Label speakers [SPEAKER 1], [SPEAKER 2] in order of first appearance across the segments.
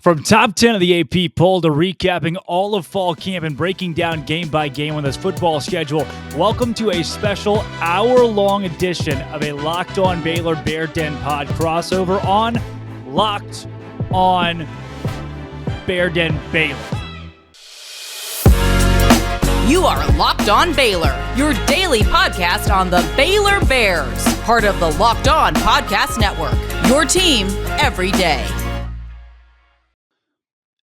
[SPEAKER 1] From top 10 of the AP poll to recapping all of fall camp and breaking down game by game on this football schedule, welcome to a special hour-long edition of a Locked On Baylor Bear Den pod crossover on Locked On Bear Den Baylor.
[SPEAKER 2] You are Locked On Baylor, your daily podcast on the Baylor Bears, part of the Locked On Podcast Network, your team every day.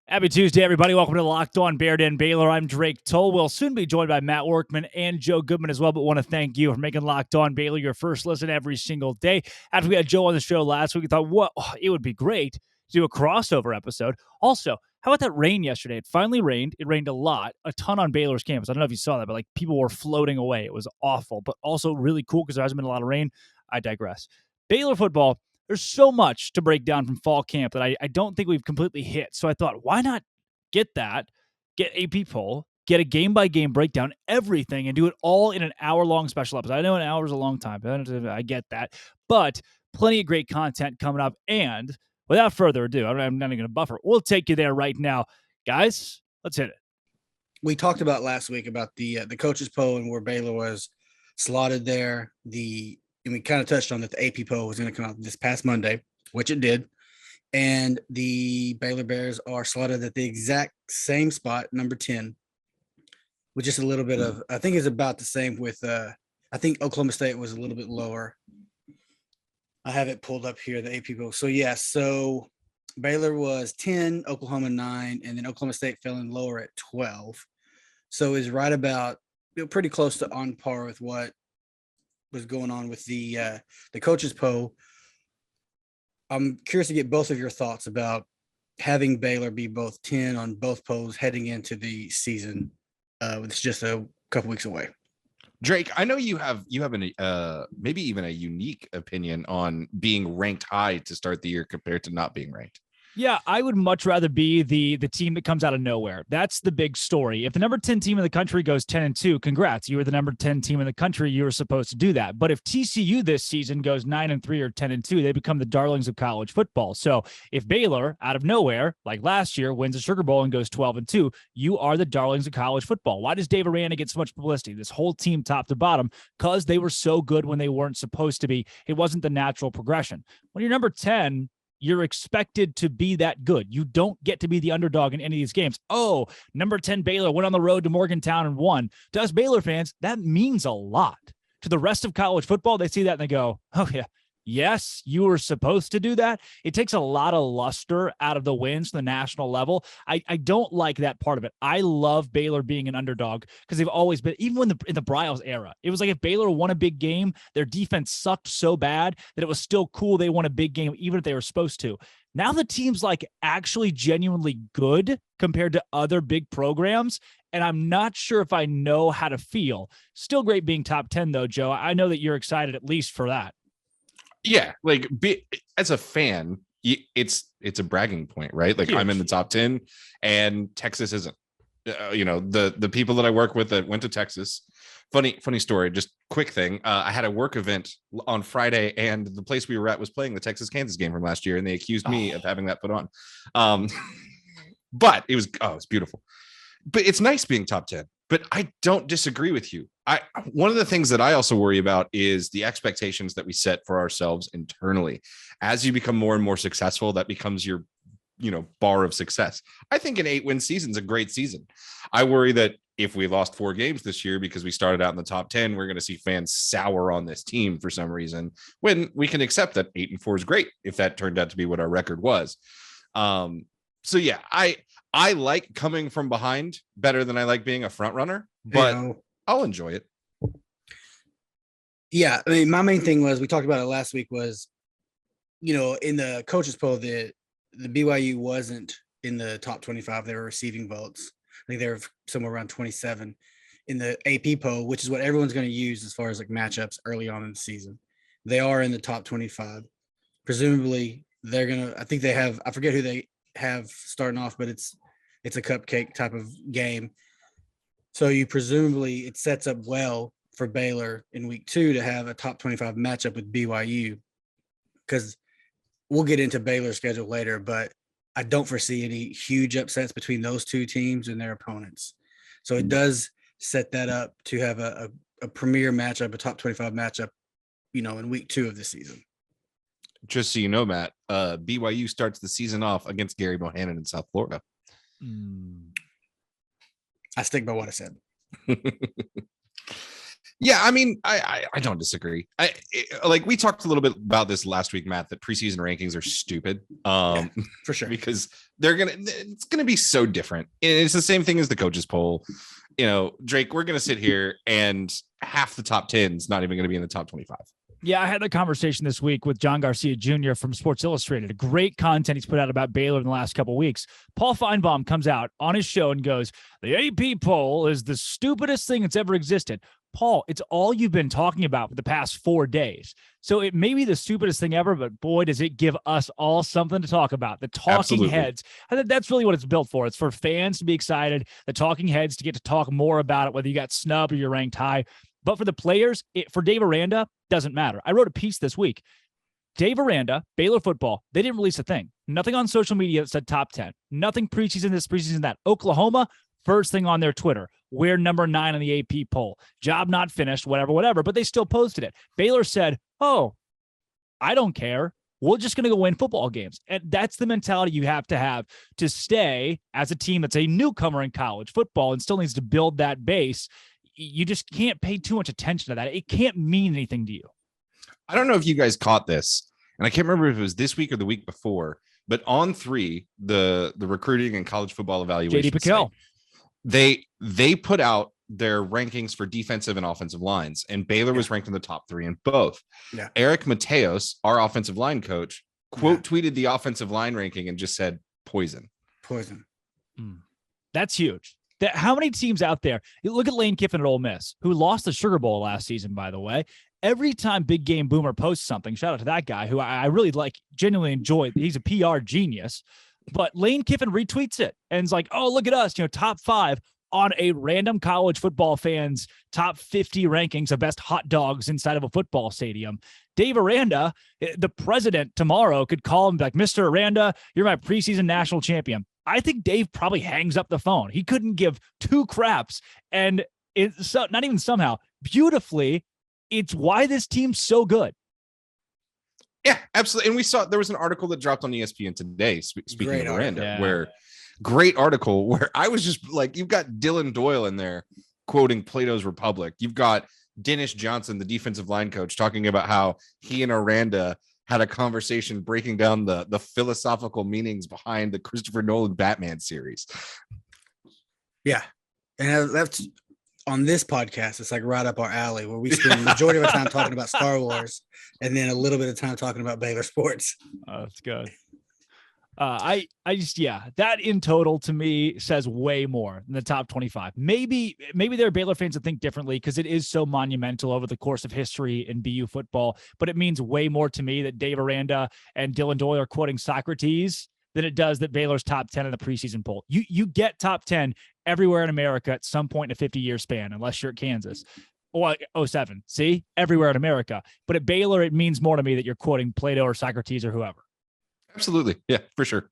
[SPEAKER 1] Happy Tuesday, everybody. Welcome to Locked On Bear Den Baylor. I'm Drake Toll. We'll soon be joined by Matt Workman and Joe Goodman as well, but want to thank you for making Locked On Baylor your first listen every single day. After we had Joe on the show last week, we thought, it would be great to do a crossover episode. Also, how about that rain yesterday? It finally rained. It rained a ton on Baylor's campus. I don't know if you saw that, but people were floating away. It was awful, but also really cool because there hasn't been a lot of rain. I digress. Baylor football, there's so much to break down from fall camp that I don't think we've completely hit. So I thought, why not get AP poll, get a game-by-game breakdown, everything, and do it all in an hour-long special episode. I know an hour is a long time, but I get that. But plenty of great content coming up. And without further ado, I'm not even going to buffer. We'll take you there right now. Guys, let's hit it.
[SPEAKER 3] We talked about last week about the coaches poll and where Baylor was slotted there. And we kind of touched on that the AP poll was going to come out this past Monday, which it did. And the Baylor Bears are slotted at the exact same spot, number 10, with just a little bit of, I think it's about the same with, I think Oklahoma State was a little bit lower. I have it pulled up here, the AP poll. So Baylor was 10, Oklahoma 9, and then Oklahoma State fell in lower at 12. So it's right about, pretty close to on par with what was going on with the coaches poll. I'm curious to get both of your thoughts about having Baylor be both 10 on both polls heading into the season. It's just a couple weeks away.
[SPEAKER 4] Drake, I know you have an maybe even a unique opinion on being ranked high to start the year compared to not being ranked.
[SPEAKER 1] Yeah, I would much rather be the team that comes out of nowhere. That's the big story. If the number 10 team in the country goes 10-2, congrats. You were the number 10 team in the country. You were supposed to do that. But if TCU this season goes 9-3 or 10-2, they become the darlings of college football. So if Baylor, out of nowhere, like last year, wins a Sugar Bowl and goes 12-2, you are the darlings of college football. Why does Dave Aranda get so much publicity? This whole team top to bottom, because they were so good when they weren't supposed to be. It wasn't the natural progression. When you're number 10, you're expected to be that good. You don't get to be the underdog in any of these games. Oh, number 10 Baylor went on the road to Morgantown and won. To us Baylor fans, that means a lot. To the rest of college football, they see that and they go, oh yeah, yes, you were supposed to do that. It takes a lot of luster out of the wins to the national level. I don't like that part of it. I love Baylor being an underdog because they've always been, even when in the Bryles era, it was like if Baylor won a big game, their defense sucked so bad that it was still cool they won a big game, even if they were supposed to. Now the team's actually genuinely good compared to other big programs, and I'm not sure if I know how to feel. Still great being top 10, though, Joe. I know that you're excited at least for that.
[SPEAKER 4] Yeah, as a fan, it's a bragging point, right? Huge. I'm in the top 10 and Texas isn't. The people that I work with that went to Texas. Funny story, just quick thing. I had a work event on Friday and the place we were at was playing the Texas-Kansas game from last year and they accused me of having that put on. But it's beautiful. But it's nice being top 10. But I don't disagree with you. One of the things that I also worry about is the expectations that we set for ourselves internally. As you become more and more successful, that becomes your, bar of success. I think an 8-win season is a great season. I worry that if we lost 4 games this year because we started out in the top 10, we're going to see fans sour on this team for some reason, when we can accept that 8-4 is great if that turned out to be what our record was. So yeah, I like coming from behind better than I like being a front runner, but I'll enjoy it.
[SPEAKER 3] Yeah. I mean, my main thing was, we talked about it last week, was, in the coaches poll, the BYU wasn't in the top 25. They were receiving votes. I think they were somewhere around 27 in the AP poll, which is what everyone's going to use as far as matchups early on in the season. They are in the top 25. Presumably they're going to, I think they have, I forget who they have starting off, but it's a cupcake type of game. So it sets up well for Baylor in week 2 to have a top 25 matchup with BYU, because we'll get into Baylor's schedule later, but I don't foresee any huge upsets between those two teams and their opponents. So it does set that up to have a premier matchup, a top 25 matchup, in week 2 of the season.
[SPEAKER 4] Just so you know, Matt, BYU starts the season off against Gary Bohannon in South Florida.
[SPEAKER 3] I stick by what I said.
[SPEAKER 4] Yeah, I mean, I don't disagree. Like we talked a little bit about this last week, Matt, that preseason rankings are stupid.
[SPEAKER 3] For sure.
[SPEAKER 4] Because it's gonna be so different. And it's the same thing as the coaches poll. Drake, we're gonna sit here and half the top 10 is not even gonna be in the top 25.
[SPEAKER 1] Yeah, I had that conversation this week with John Garcia Jr. from Sports Illustrated. Great content he's put out about Baylor in the last couple of weeks. Paul Feinbaum comes out on his show and goes, the AP poll is the stupidest thing that's ever existed. Paul, it's all you've been talking about for the past 4 days. So it may be the stupidest thing ever, but boy, does it give us all something to talk about. The talking heads. I think that's really what it's built for. It's for fans to be excited, the talking heads to get to talk more about it, whether you got snubbed or you're ranked high. But for the players, for Dave Aranda, doesn't matter. I wrote a piece this week. Dave Aranda, Baylor football, they didn't release a thing. Nothing on social media that said top 10. Nothing preseason this, preseason that. Oklahoma, first thing on their Twitter. We're number 9 on the AP poll. Job not finished, whatever, but they still posted it. Baylor said, oh, I don't care. We're just going to go win football games. And that's the mentality you have to stay as a team that's a newcomer in college football and still needs to build that base. You just can't pay too much attention to that. It can't mean anything to you.
[SPEAKER 4] I don't know if you guys caught this, and I can't remember if it was this week or the week before, but on 3, the recruiting and college football evaluation,
[SPEAKER 1] JD Piquel,
[SPEAKER 4] they put out their rankings for defensive and offensive lines, and Baylor was ranked in the top 3 in both.
[SPEAKER 3] Yeah.
[SPEAKER 4] Eric Mateos, our offensive line coach, tweeted the offensive line ranking and just said poison.
[SPEAKER 1] That's huge. How many teams out there? You look at Lane Kiffin at Ole Miss, who lost the Sugar Bowl last season, by the way. Every time Big Game Boomer posts something, shout out to that guy who I really genuinely enjoy. He's a PR genius, but Lane Kiffin retweets it and is like, oh, look at us, top 5 on a random college football fan's top 50 rankings of best hot dogs inside of a football stadium. Dave Aranda, the president tomorrow, could call him like, Mr. Aranda, you're my preseason national champion. I think Dave probably hangs up the phone. He couldn't give 2 craps. And it's not even somehow, beautifully, it's why this team's so good.
[SPEAKER 4] Yeah, absolutely. And we saw there was an article that dropped on ESPN today, speaking of Aranda, where great article where I was just like, you've got Dylan Doyle in there quoting Plato's Republic. You've got Dennis Johnson, the defensive line coach, talking about how he and Aranda had a conversation breaking down the philosophical meanings behind the Christopher Nolan Batman series. Yeah.
[SPEAKER 3] And that's on this podcast. It's like right up our alley where we spend the majority of our time talking about Star Wars and then a little bit of time talking about Baylor sports.
[SPEAKER 1] Oh, that's good. That in total to me says way more than the top 25. Maybe there are Baylor fans that think differently because it is so monumental over the course of history in BU football, but it means way more to me that Dave Aranda and Dylan Doyle are quoting Socrates than it does that Baylor's top 10 in the preseason poll. You get top 10 everywhere in America at some point in a 50-year span, unless you're at Kansas. Or 07, see? Everywhere in America. But at Baylor, it means more to me that you're quoting Plato or Socrates or whoever.
[SPEAKER 4] Absolutely. Yeah, for sure.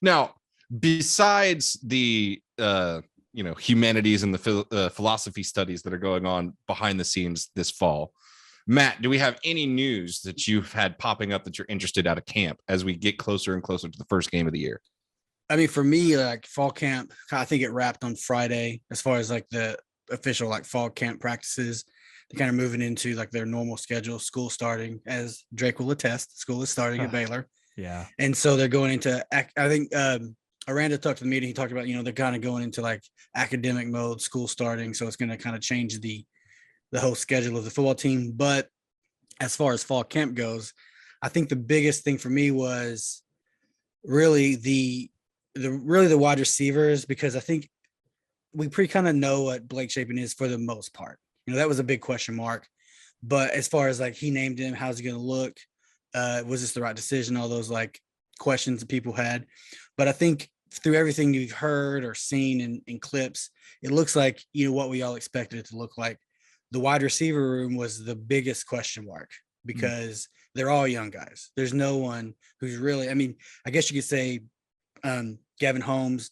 [SPEAKER 4] Now, besides the humanities and the philosophy studies that are going on behind the scenes this fall, Matt, do we have any news that you've had popping up that you're interested out of camp as we get closer and closer to the first game of the year?
[SPEAKER 3] I mean, for me, like fall camp, I think it wrapped on Friday as far as like the official like fall camp practices. They're kind of moving into like their normal schedule, school starting, as Drake will attest. School is starting at Baylor.
[SPEAKER 1] Yeah. And
[SPEAKER 3] so they're going into, I think Aranda talked to the meeting. He talked about, they're kind of going into like academic mode, school starting. So it's going to kind of change the whole schedule of the football team. But as far as fall camp goes, I think the biggest thing for me was really the wide receivers, because I think we pretty kind of know what Blake Shapen is for the most part. That was a big question mark. But as far as like he named him, how's he going to look? Was this the right decision? All those like questions that people had. But I think through everything you've heard or seen in clips, it looks like, what we all expected it to look like. The wide receiver room was the biggest question mark because they're all young guys. There's no one who's really, I mean, I guess you could say Gavin Holmes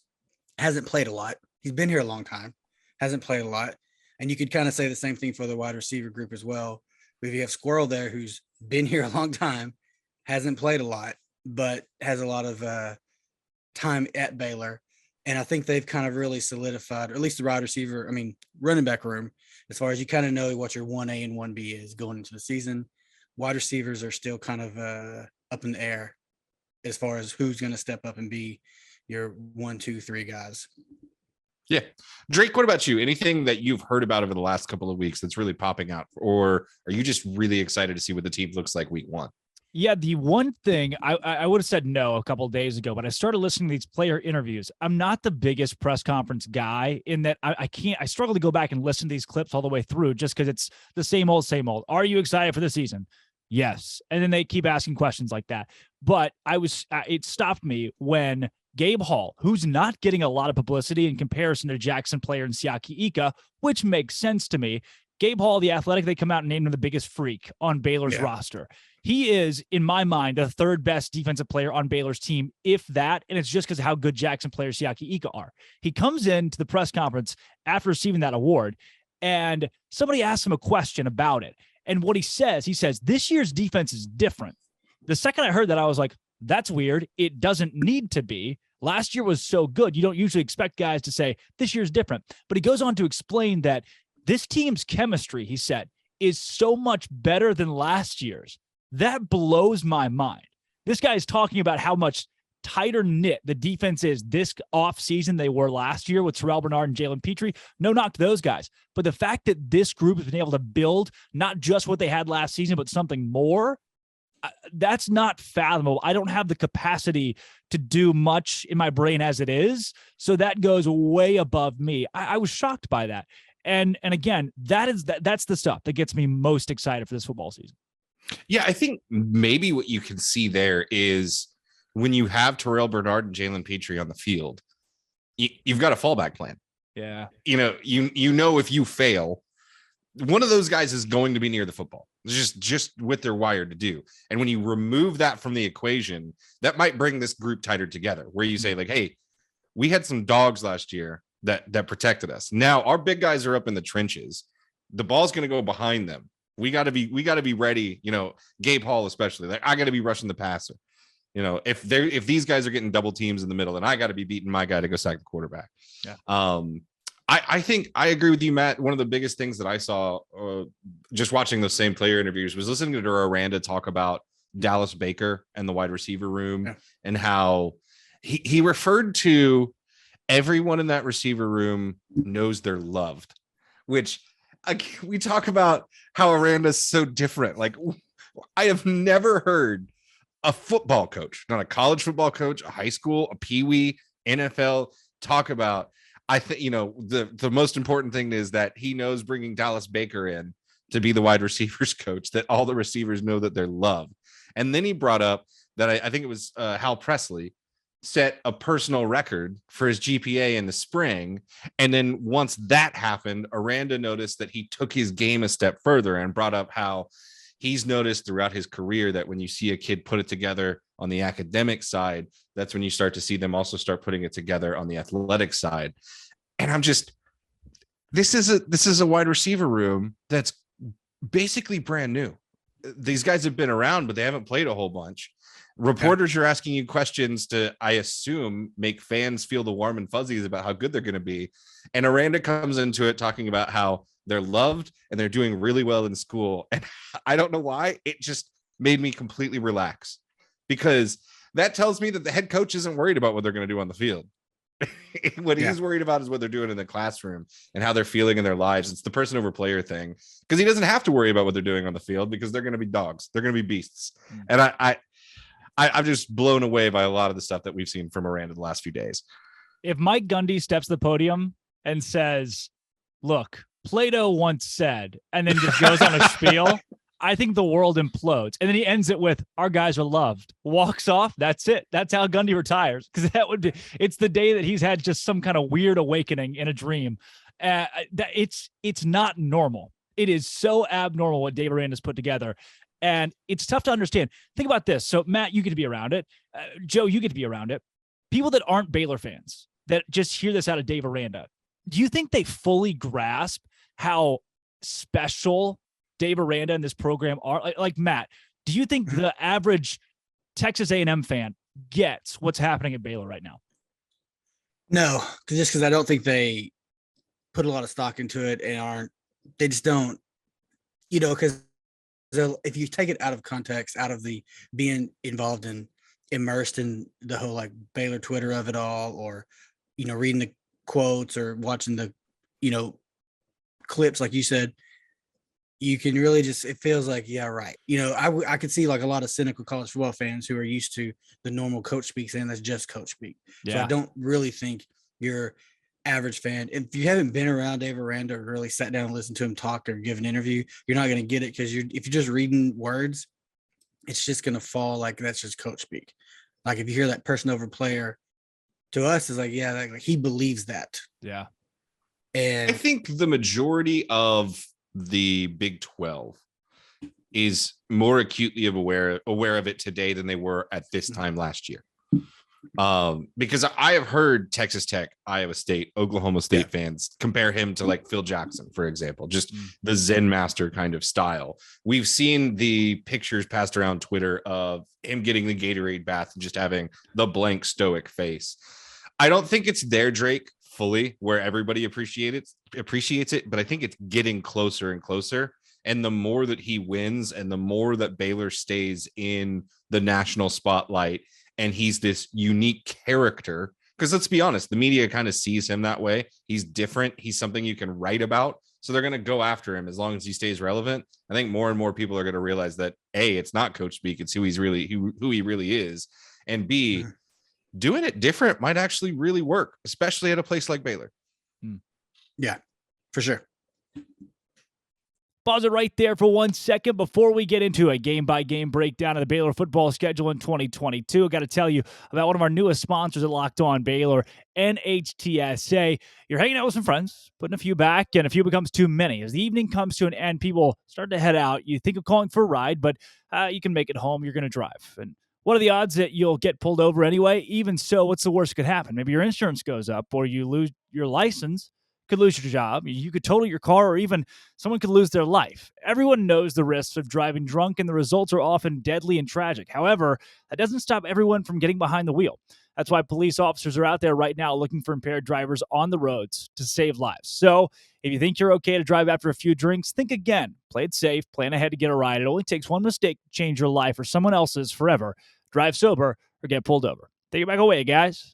[SPEAKER 3] hasn't played a lot. He's been here a long time, hasn't played a lot. And you could kind of say the same thing for the wide receiver group as well. If you have Squirrel there, who's been here a long time, hasn't played a lot, but has a lot of time at Baylor. And I think they've kind of really solidified, or at least the running back room, as far as you kind of know what your 1A and 1B is going into the season. Wide receivers are still kind of up in the air as far as who's going to step up and be your 1, 2, 3 guys.
[SPEAKER 4] Yeah. Drake, what about you? Anything that you've heard about over the last couple of weeks that's really popping out? Or are you just really excited to see what the team looks like week 1?
[SPEAKER 1] Yeah, the one thing I would have said no a couple of days ago, but I started listening to these player interviews. I'm not the biggest press conference guy in that I struggle to go back and listen to these clips all the way through just because it's the same old, same old. Are you excited for the season? Yes. And then they keep asking questions like that. But it stopped me when Gabe Hall, who's not getting a lot of publicity in comparison to Jackson Player and Siaki Ika, which makes sense to me. Gabe Hall, the Athletic, they come out and named him the biggest freak on Baylor's roster. He is, in my mind, the third best defensive player on Baylor's team, if that, and it's just because of how good Jackson Player, Siaki Ika are. He comes into the press conference after receiving that award, and somebody asks him a question about it. And what he says, this year's defense is different. The second I heard that, I was like, that's weird. It doesn't need to be. Last year was so good. You don't usually expect guys to say, this year's different. But he goes on to explain that this team's chemistry, he said, is so much better than last year's. That blows my mind. This guy is talking about how much tighter knit the defense is this offseason they were last year with Terrell Bernard and Jalen Petrie. No knock to those guys. But the fact that this group has been able to build not just what they had last season, but something more, that's not fathomable. I don't have the capacity to do much in my brain as it is. So that goes way above me. I was shocked by that. And again, that's the stuff that gets me most excited for this football season.
[SPEAKER 4] Yeah, I think maybe what you can see there is when you have Terrell Bernard and Jalen Petrie on the field, you've got a fallback plan.
[SPEAKER 1] Yeah.
[SPEAKER 4] You know, if you fail, one of those guys is going to be near the football. It's just what they're wired to do. And when you remove that from the equation, that might bring this group tighter together, where you say like, hey, we had some dogs last year that protected us. Now our big guys are up in the trenches. The ball's going to go behind them. We got to be ready. You know, Gabe Hall, especially, like, I got to be rushing the passer. You know, if these guys are getting double teams in the middle, then I got to be beating my guy to go sack the quarterback.
[SPEAKER 1] Yeah.
[SPEAKER 4] I think I agree with you, Matt. One of the biggest things that I saw just watching those same player interviews was listening to Aranda talk about Dallas Baker and the wide receiver room, and how he referred to everyone in that receiver room knows they're loved, which we talk about how Aranda's so different. Like, I have never heard a football coach, not a college football coach, a high school, a peewee, NFL, talk about, I think, you know, the most important thing is that he knows bringing Dallas Baker in to be the wide receivers coach, that all the receivers know that they're loved. And then he brought up that I think it was Hal Presley set a personal record for his GPA in the spring. And then once that happened, Aranda noticed that he took his game a step further and brought up how he's noticed throughout his career that when you see a kid put it together on the academic side, that's when you start to see them also start putting it together on the athletic side. And I'm just, this is a wide receiver room that's basically brand new. These guys have been around, but they haven't played a whole bunch. Reporters are asking you questions to, I assume, make fans feel the warm and fuzzies about how good they're going to be. And Aranda comes into it talking about how they're loved and they're doing really well in school. And I don't know why, it just made me completely relax, because that tells me that the head coach isn't worried about what they're going to do on the field. What he's worried about is what they're doing in the classroom and how they're feeling in their lives. It's the person over player thing, because he doesn't have to worry about what they're doing on the field, because they're going to be dogs. They're going to be beasts. And I'm just blown away by a lot of the stuff that we've seen from Aranda the last few days.
[SPEAKER 1] If Mike Gundy steps to the podium and says, look, Plato once said, and then just goes on a spiel, I think the world implodes. And then he ends it with, our guys are loved, walks off. That's it. That's how Gundy retires. Because it's the day that he's had just some kind of weird awakening in a dream. It's not normal. It is so abnormal what Dave Aranda's put together. And it's tough to understand. Think about this. So, Matt, you get to be around it. Joe, you get to be around it. people that aren't Baylor fans that just hear this out of Dave Aranda, do you think they fully grasp how special Dave Aranda and this program are? Like Matt, do you think the average Texas A&M fan gets what's happening at Baylor right now?
[SPEAKER 3] No, because I don't think they put a lot of stock into it and they just don't, because if you take it out of context, out of the being involved in, immersed in the whole like Baylor Twitter of it all, or, reading the quotes or watching the, clips, like you said, you can really just, it feels like, yeah, right. I could see like a lot of cynical college football fans who are used to the normal coach speak saying that's just coach speak. Yeah. So I don't really think your average fan, if you haven't been around Dave Aranda or really sat down and listened to him talk or give an interview, you're not going to get it, because if you're just reading words, it's just going to fall like that's just coach speak. Like if you hear that person over player, to us is like, yeah, like he believes that.
[SPEAKER 1] Yeah.
[SPEAKER 4] And I think the majority of the Big 12 is more acutely aware of it today than they were at this time last year. Because I have heard Texas Tech, Iowa State, Oklahoma State fans compare him to like Phil Jackson, for example, just the Zen master kind of style. We've seen the pictures passed around Twitter of him getting the Gatorade bath and just having the blank stoic face. I don't think it's there, Drake, fully where everybody appreciates it, but I think it's getting closer and closer. And the more that he wins and the more that Baylor stays in the national spotlight, and he's this unique character, because let's be honest, the media kind of sees him that way. He's different. He's something you can write about. So they're going to go after him as long as he stays relevant. I think more and more people are going to realize that A, it's not coach speak. It's who he really is. And B, doing it different might actually really work, especially at a place like Baylor.
[SPEAKER 3] Yeah, for sure.
[SPEAKER 1] Pause it right there for 1 second before we get into a game-by-game breakdown of the Baylor football schedule in 2022. I got to tell you about one of our newest sponsors at Locked On Baylor, NHTSA. You're hanging out with some friends, putting a few back, and a few becomes too many. As the evening comes to an end, people start to head out. You think of calling for a ride, but you can make it home. You're going to drive. And what are the odds that you'll get pulled over anyway? Even so, what's the worst that could happen? Maybe your insurance goes up, or you lose your license. Could lose your job, you could total your car, or even someone could lose their life. Everyone knows the risks of driving drunk, and the results are often deadly and tragic. However, that doesn't stop everyone from getting behind the wheel. That's why police officers are out there right now looking for impaired drivers on the roads to save lives. So if you think you're okay to drive after a few drinks, think again. Play it safe, plan ahead to get a ride. It only takes one mistake to change your life or someone else's forever. Drive sober or get pulled over. Take it back away, guys.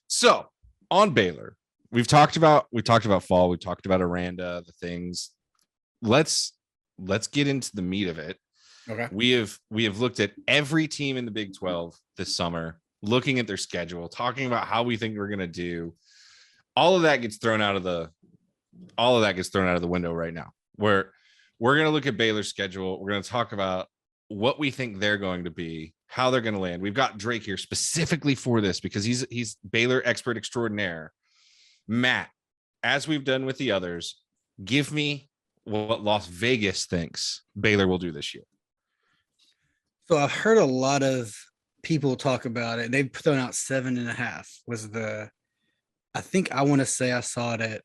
[SPEAKER 4] So on Baylor, We've talked about fall. We talked about Aranda, the things. Let's get into the meat of it.
[SPEAKER 3] Okay.
[SPEAKER 4] We have looked at every team in the Big 12 this summer, looking at their schedule, talking about how we think we're going to do. All of that gets thrown out of the window right now. We're going to look at Baylor's schedule. We're going to talk about what we think they're going to be, how they're going to land. We've got Drake here specifically for this because he's Baylor expert extraordinaire. Matt, as we've done with the others, give me what Las Vegas thinks Baylor will do this year.
[SPEAKER 3] So I've heard a lot of people talk about it. They've thrown out 7.5 was I think I want to say I saw it at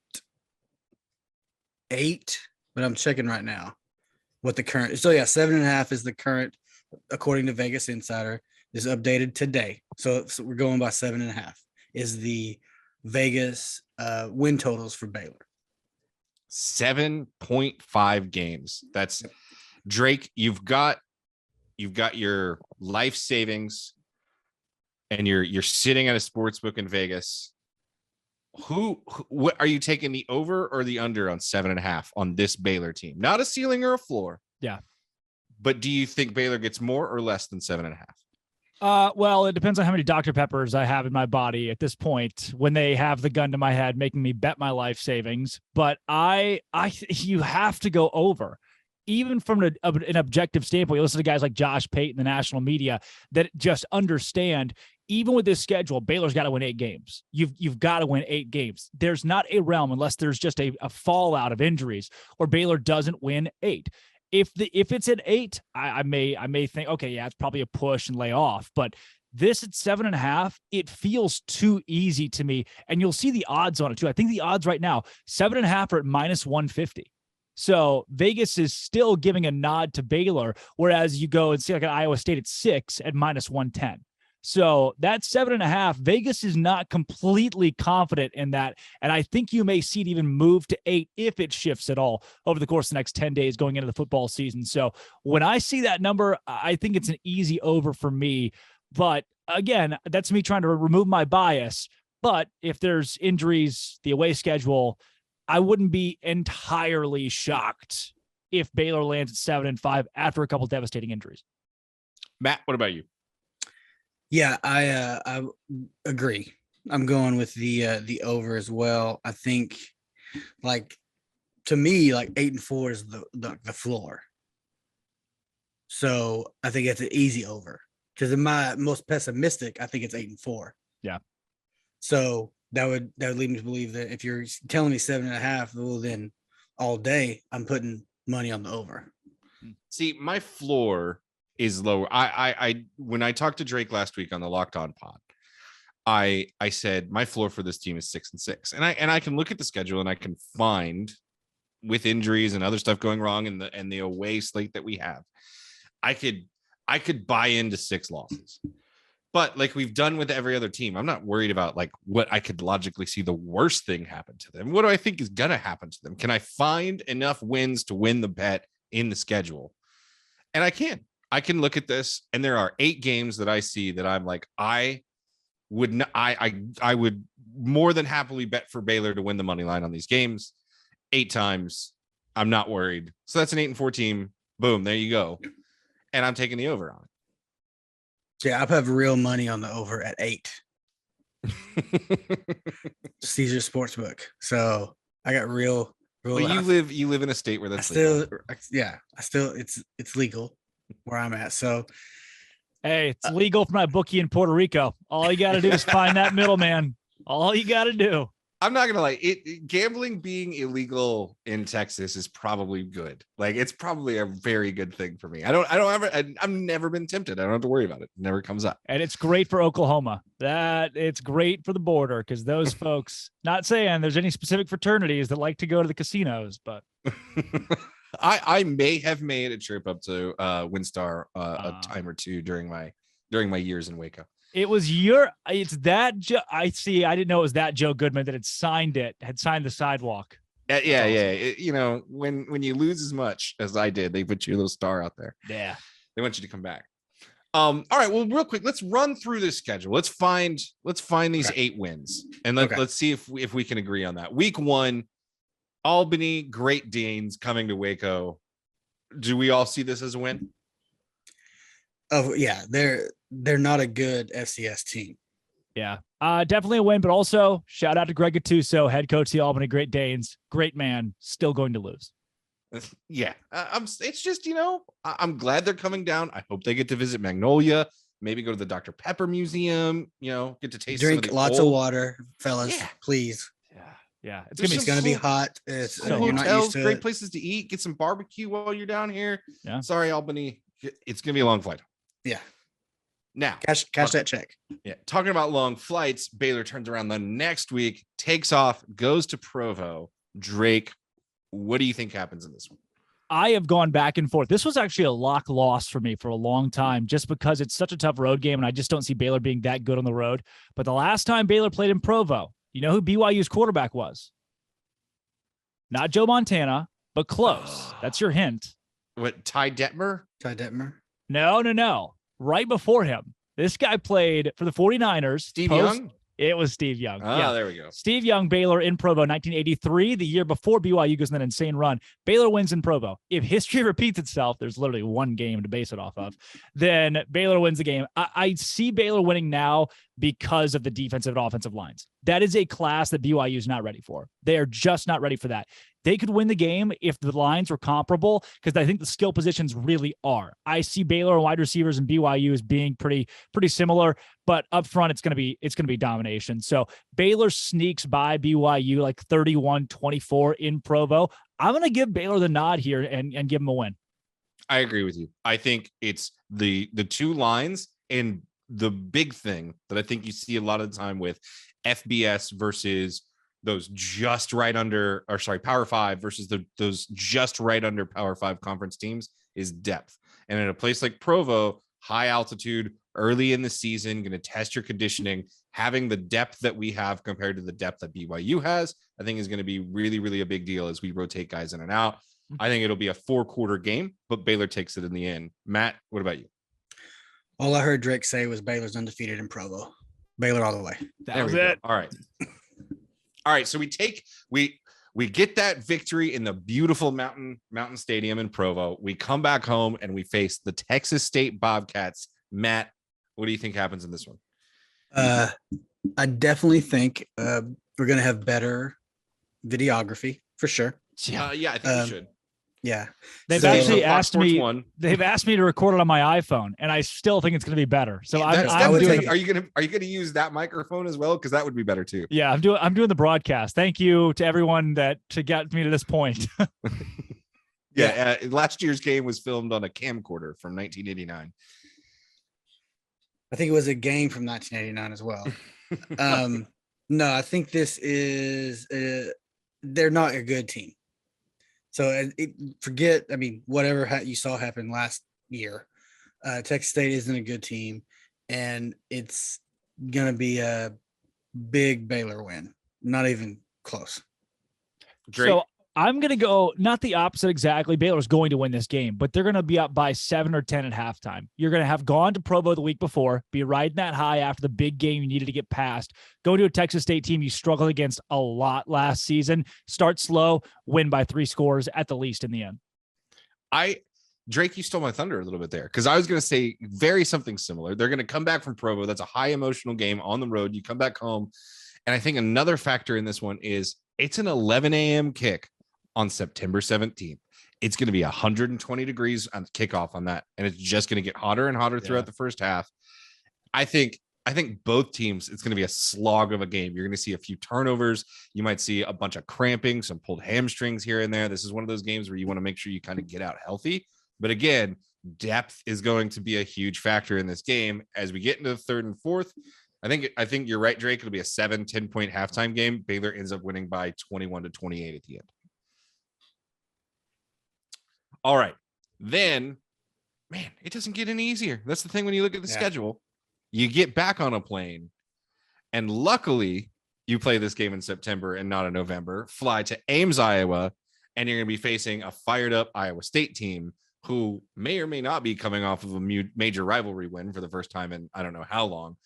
[SPEAKER 3] 8, but I'm checking right now what the current. So yeah, 7.5 is the current, according to Vegas Insider, is updated today. So we're going by 7.5 is the Vegas win totals for Baylor.
[SPEAKER 4] 7.5 games. That's Drake. You've got your life savings and you're sitting at a sports book in Vegas. What are you taking, the over or the under on 7.5 on this Baylor team? Not a ceiling or a floor.
[SPEAKER 1] Yeah.
[SPEAKER 4] But do you think Baylor gets more or less than 7.5?
[SPEAKER 1] Well, it depends on how many Dr. Peppers I have in my body at this point when they have the gun to my head, making me bet my life savings. But you have to go over, even from an objective standpoint. You listen to guys like Josh Payton, the national media, that just understand, even with this schedule, Baylor's got to win 8 games. You've got to win 8 games. There's not a realm, unless there's just a fallout of injuries, where Baylor doesn't win 8. If it's at 8, I may think, okay, yeah, it's probably a push and lay off. But This at 7.5, it feels too easy to me. And you'll see the odds on it too. I think the odds right now, 7.5 are at -150. So Vegas is still giving a nod to Baylor, whereas you go and see like an Iowa State at 6 at -110. So that 7.5, Vegas is not completely confident in that. And I think you may see it even move to 8 if it shifts at all over the course of the next 10 days going into the football season. So when I see that number, I think it's an easy over for me. But again, that's me trying to remove my bias. But if there's injuries, the away schedule, I wouldn't be entirely shocked if Baylor lands at 7-5 after a couple of devastating injuries.
[SPEAKER 4] Matt, what about you?
[SPEAKER 3] Yeah, I agree. I'm going with the over as well. I think, like, to me, like 8-4 is the floor. So I think it's an easy over. Because in my most pessimistic, I think it's 8-4.
[SPEAKER 1] Yeah.
[SPEAKER 3] So that would lead me to believe that if you're telling me 7.5, well, then all day I'm putting money on the over.
[SPEAKER 4] See, my floor is lower. I when I talked to Drake last week on the Locked On pod, I said my floor for this team is 6-6, and I can look at the schedule and I can find, with injuries and other stuff going wrong and the away slate that we have, I could buy into 6 losses. But like we've done with every other team, I'm not worried about like what I could logically see the worst thing happen to them. What do I think is going to happen to them? Can I find enough wins to win the bet in the schedule? And I can look at this, and there are 8 games that I see that I'm like, I would more than happily bet for Baylor to win the money line on these games 8 times. I'm not worried. So that's an 8-4 team. Boom, there you go. And I'm taking the over on it.
[SPEAKER 3] Yeah, I have real money on the over at 8. Caesar Sportsbook. So I got real.
[SPEAKER 4] Well, you live in a state where that's
[SPEAKER 3] legal. It's legal where I'm at. So
[SPEAKER 1] hey, it's legal for my bookie in Puerto Rico. All you got to do is find that middleman. All you got to do.
[SPEAKER 4] I'm not gonna lie. Gambling being illegal in Texas is probably good. Like it's probably a very good thing for me. I've never been tempted. I don't have to worry about it. It never comes up.
[SPEAKER 1] And it's great for Oklahoma. It's great for the border because those folks. Not saying there's any specific fraternities that like to go to the casinos, but
[SPEAKER 4] I may have made a trip up to WinStar a time or two during my years in Waco.
[SPEAKER 1] It's that I see. I didn't know it was that Joe Goodman that had signed the sidewalk.
[SPEAKER 4] Yeah. When you lose as much as I did, they put you a little star out there.
[SPEAKER 1] Yeah.
[SPEAKER 4] They want you to come back. All right. Well, real quick, let's run through this schedule. Let's find these 8 wins, and let's see if we can agree on that. Week 1, Albany, Great Danes coming to Waco. Do we all see this as a win?
[SPEAKER 3] Oh yeah, they're not a good FCS team.
[SPEAKER 1] Yeah, definitely a win, but also shout out to Greg Gattuso, head coach of the Albany Great Danes. Great man, still going to lose.
[SPEAKER 4] Yeah, it's just, I'm glad they're coming down. I hope they get to visit Magnolia, maybe go to the Dr. Pepper Museum, get to taste
[SPEAKER 3] drink lots of water, fellas, please.
[SPEAKER 1] Yeah,
[SPEAKER 3] it's gonna be hot.
[SPEAKER 4] You're not used to great places to eat, get some barbecue while you're down here.
[SPEAKER 1] Yeah.
[SPEAKER 4] Sorry, Albany, it's gonna be a long flight.
[SPEAKER 3] Yeah.
[SPEAKER 4] Now,
[SPEAKER 3] cash that check.
[SPEAKER 4] Yeah. Talking about long flights, Baylor turns around the next week, takes off, goes to Provo. Drake, what do you think happens in this one?
[SPEAKER 1] I have gone back and forth. This was actually a lock loss for me for a long time, just because it's such a tough road game, and I just don't see Baylor being that good on the road. But the last time Baylor played in Provo, you know who BYU's quarterback was? Not Joe Montana, but close. That's your hint.
[SPEAKER 4] What, Ty Detmer?
[SPEAKER 1] No. Right before him, this guy played for the 49ers.
[SPEAKER 4] Steve Young?
[SPEAKER 1] It was Steve Young.
[SPEAKER 4] Yeah, there we go.
[SPEAKER 1] Steve Young, Baylor in Provo, 1983, the year before BYU goes on that insane run. Baylor wins in Provo. If history repeats itself, there's literally one game to base it off of, then Baylor wins the game. I see Baylor winning now because of the defensive and offensive lines. That is a class that BYU is not ready for. They are just not ready for that. They could win the game if the lines were comparable, because I think the skill positions really are. I see Baylor and wide receivers and BYU as being pretty similar, but up front it's going to be domination. So Baylor sneaks by BYU like 31-24 in Provo. I'm going to give Baylor the nod here and give them a win.
[SPEAKER 4] I agree with you. I think it's the two lines, and the big thing that I think you see a lot of the time with FBS versus those just right under, or sorry, Power 5 versus those just right under Power 5 conference teams is depth. And in a place like Provo, high altitude, early in the season, going to test your conditioning, having the depth that we have compared to the depth that BYU has, I think is going to be really, really a big deal as we rotate guys in and out. I think it'll be a 4-quarter game, but Baylor takes it in the end. Matt, what about you?
[SPEAKER 3] All I heard Drake say was Baylor's undefeated in Provo. Baylor all the way.
[SPEAKER 1] That was it.
[SPEAKER 4] All right. All right. So we get that victory in the beautiful Mountain Stadium in Provo. We come back home and we face the Texas State Bobcats. Matt, what do you think happens in this one?
[SPEAKER 3] I definitely think we're going to have better videography for sure.
[SPEAKER 4] Yeah, I think we should.
[SPEAKER 3] Yeah.
[SPEAKER 1] They've actually asked me. They've asked me to record it on my iPhone, and I still think it's going to be better. So I'm doing.
[SPEAKER 4] Are you gonna use that microphone as well? Because that would be better too.
[SPEAKER 1] Yeah, I'm doing the broadcast. Thank you to everyone to get me to this point.
[SPEAKER 4] Yeah. Last year's game was filmed on a camcorder from 1989.
[SPEAKER 3] I think it was a game from 1989 as well. No, I think this is. They're not a good team. So forget, whatever you saw happen last year, Texas State isn't a good team, and it's going to be a big Baylor win. Not even close.
[SPEAKER 1] Drake. So I'm going to go not the opposite exactly. Baylor's going to win this game, but they're going to be up by 7 or 10 at halftime. You're going to have gone to Provo the week before, be riding that high after the big game you needed to get past. Go to a Texas State team you struggled against a lot last season. Start slow, win by 3 scores at the least in the end.
[SPEAKER 4] Drake, you stole my thunder a little bit there because I was going to say something similar. They're going to come back from Provo. That's a high emotional game on the road. You come back home. And I think another factor in this one is it's an 11 a.m. kick on September 17th. It's going to be 120 degrees on kickoff on that. And it's just going to get hotter and hotter throughout the first half. I think both teams, it's going to be a slog of a game. You're going to see a few turnovers. You might see a bunch of cramping, some pulled hamstrings here and there. This is one of those games where you want to make sure you kind of get out healthy. But again, depth is going to be a huge factor in this game. As we get into the third and fourth, I think you're right, Drake. It'll be a 7-10 point halftime game. Baylor ends up winning by 21-28 at the end. All right. Then, man, it doesn't get any easier. That's the thing when you look at the schedule. You get back on a plane, and luckily you play this game in September and not in November. Fly to Ames, Iowa, and you're going to be facing a fired-up Iowa State team who may or may not be coming off of a major rivalry win for the first time in I don't know how long.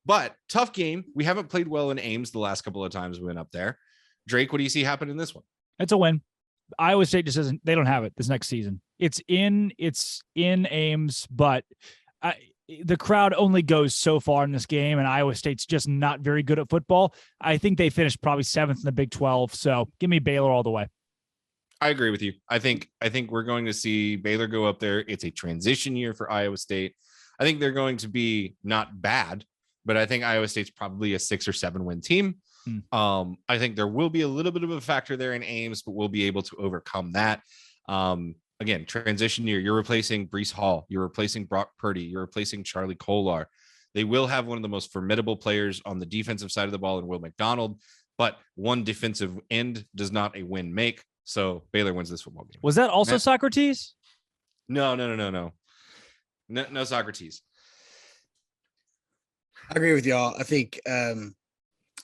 [SPEAKER 4] But tough game. We haven't played well in Ames the last couple of times we went up there. Drake, what do you see happen in this one?
[SPEAKER 1] It's a win. Iowa State just doesn't. They don't have it this next season. It's in Ames, but the crowd only goes so far in this game, and Iowa State's just not very good at football. I think they finished probably 7th in the Big 12. So give me Baylor all the way.
[SPEAKER 4] I agree with you. I think we're going to see Baylor go up there. It's a transition year for Iowa State. I think they're going to be not bad, but I think Iowa State's probably a 6 or 7 win team. I think there will be a little bit of a factor there in Ames, but we'll be able to overcome that. Again, transition year. You're replacing Breece Hall. You're replacing Brock Purdy. You're replacing Charlie Kolar. They will have one of the most formidable players on the defensive side of the ball in Will McDonald, but one defensive end does not a win make. So Baylor wins this football game.
[SPEAKER 1] Was that also Socrates?
[SPEAKER 4] No, Socrates.
[SPEAKER 3] I agree with y'all. I think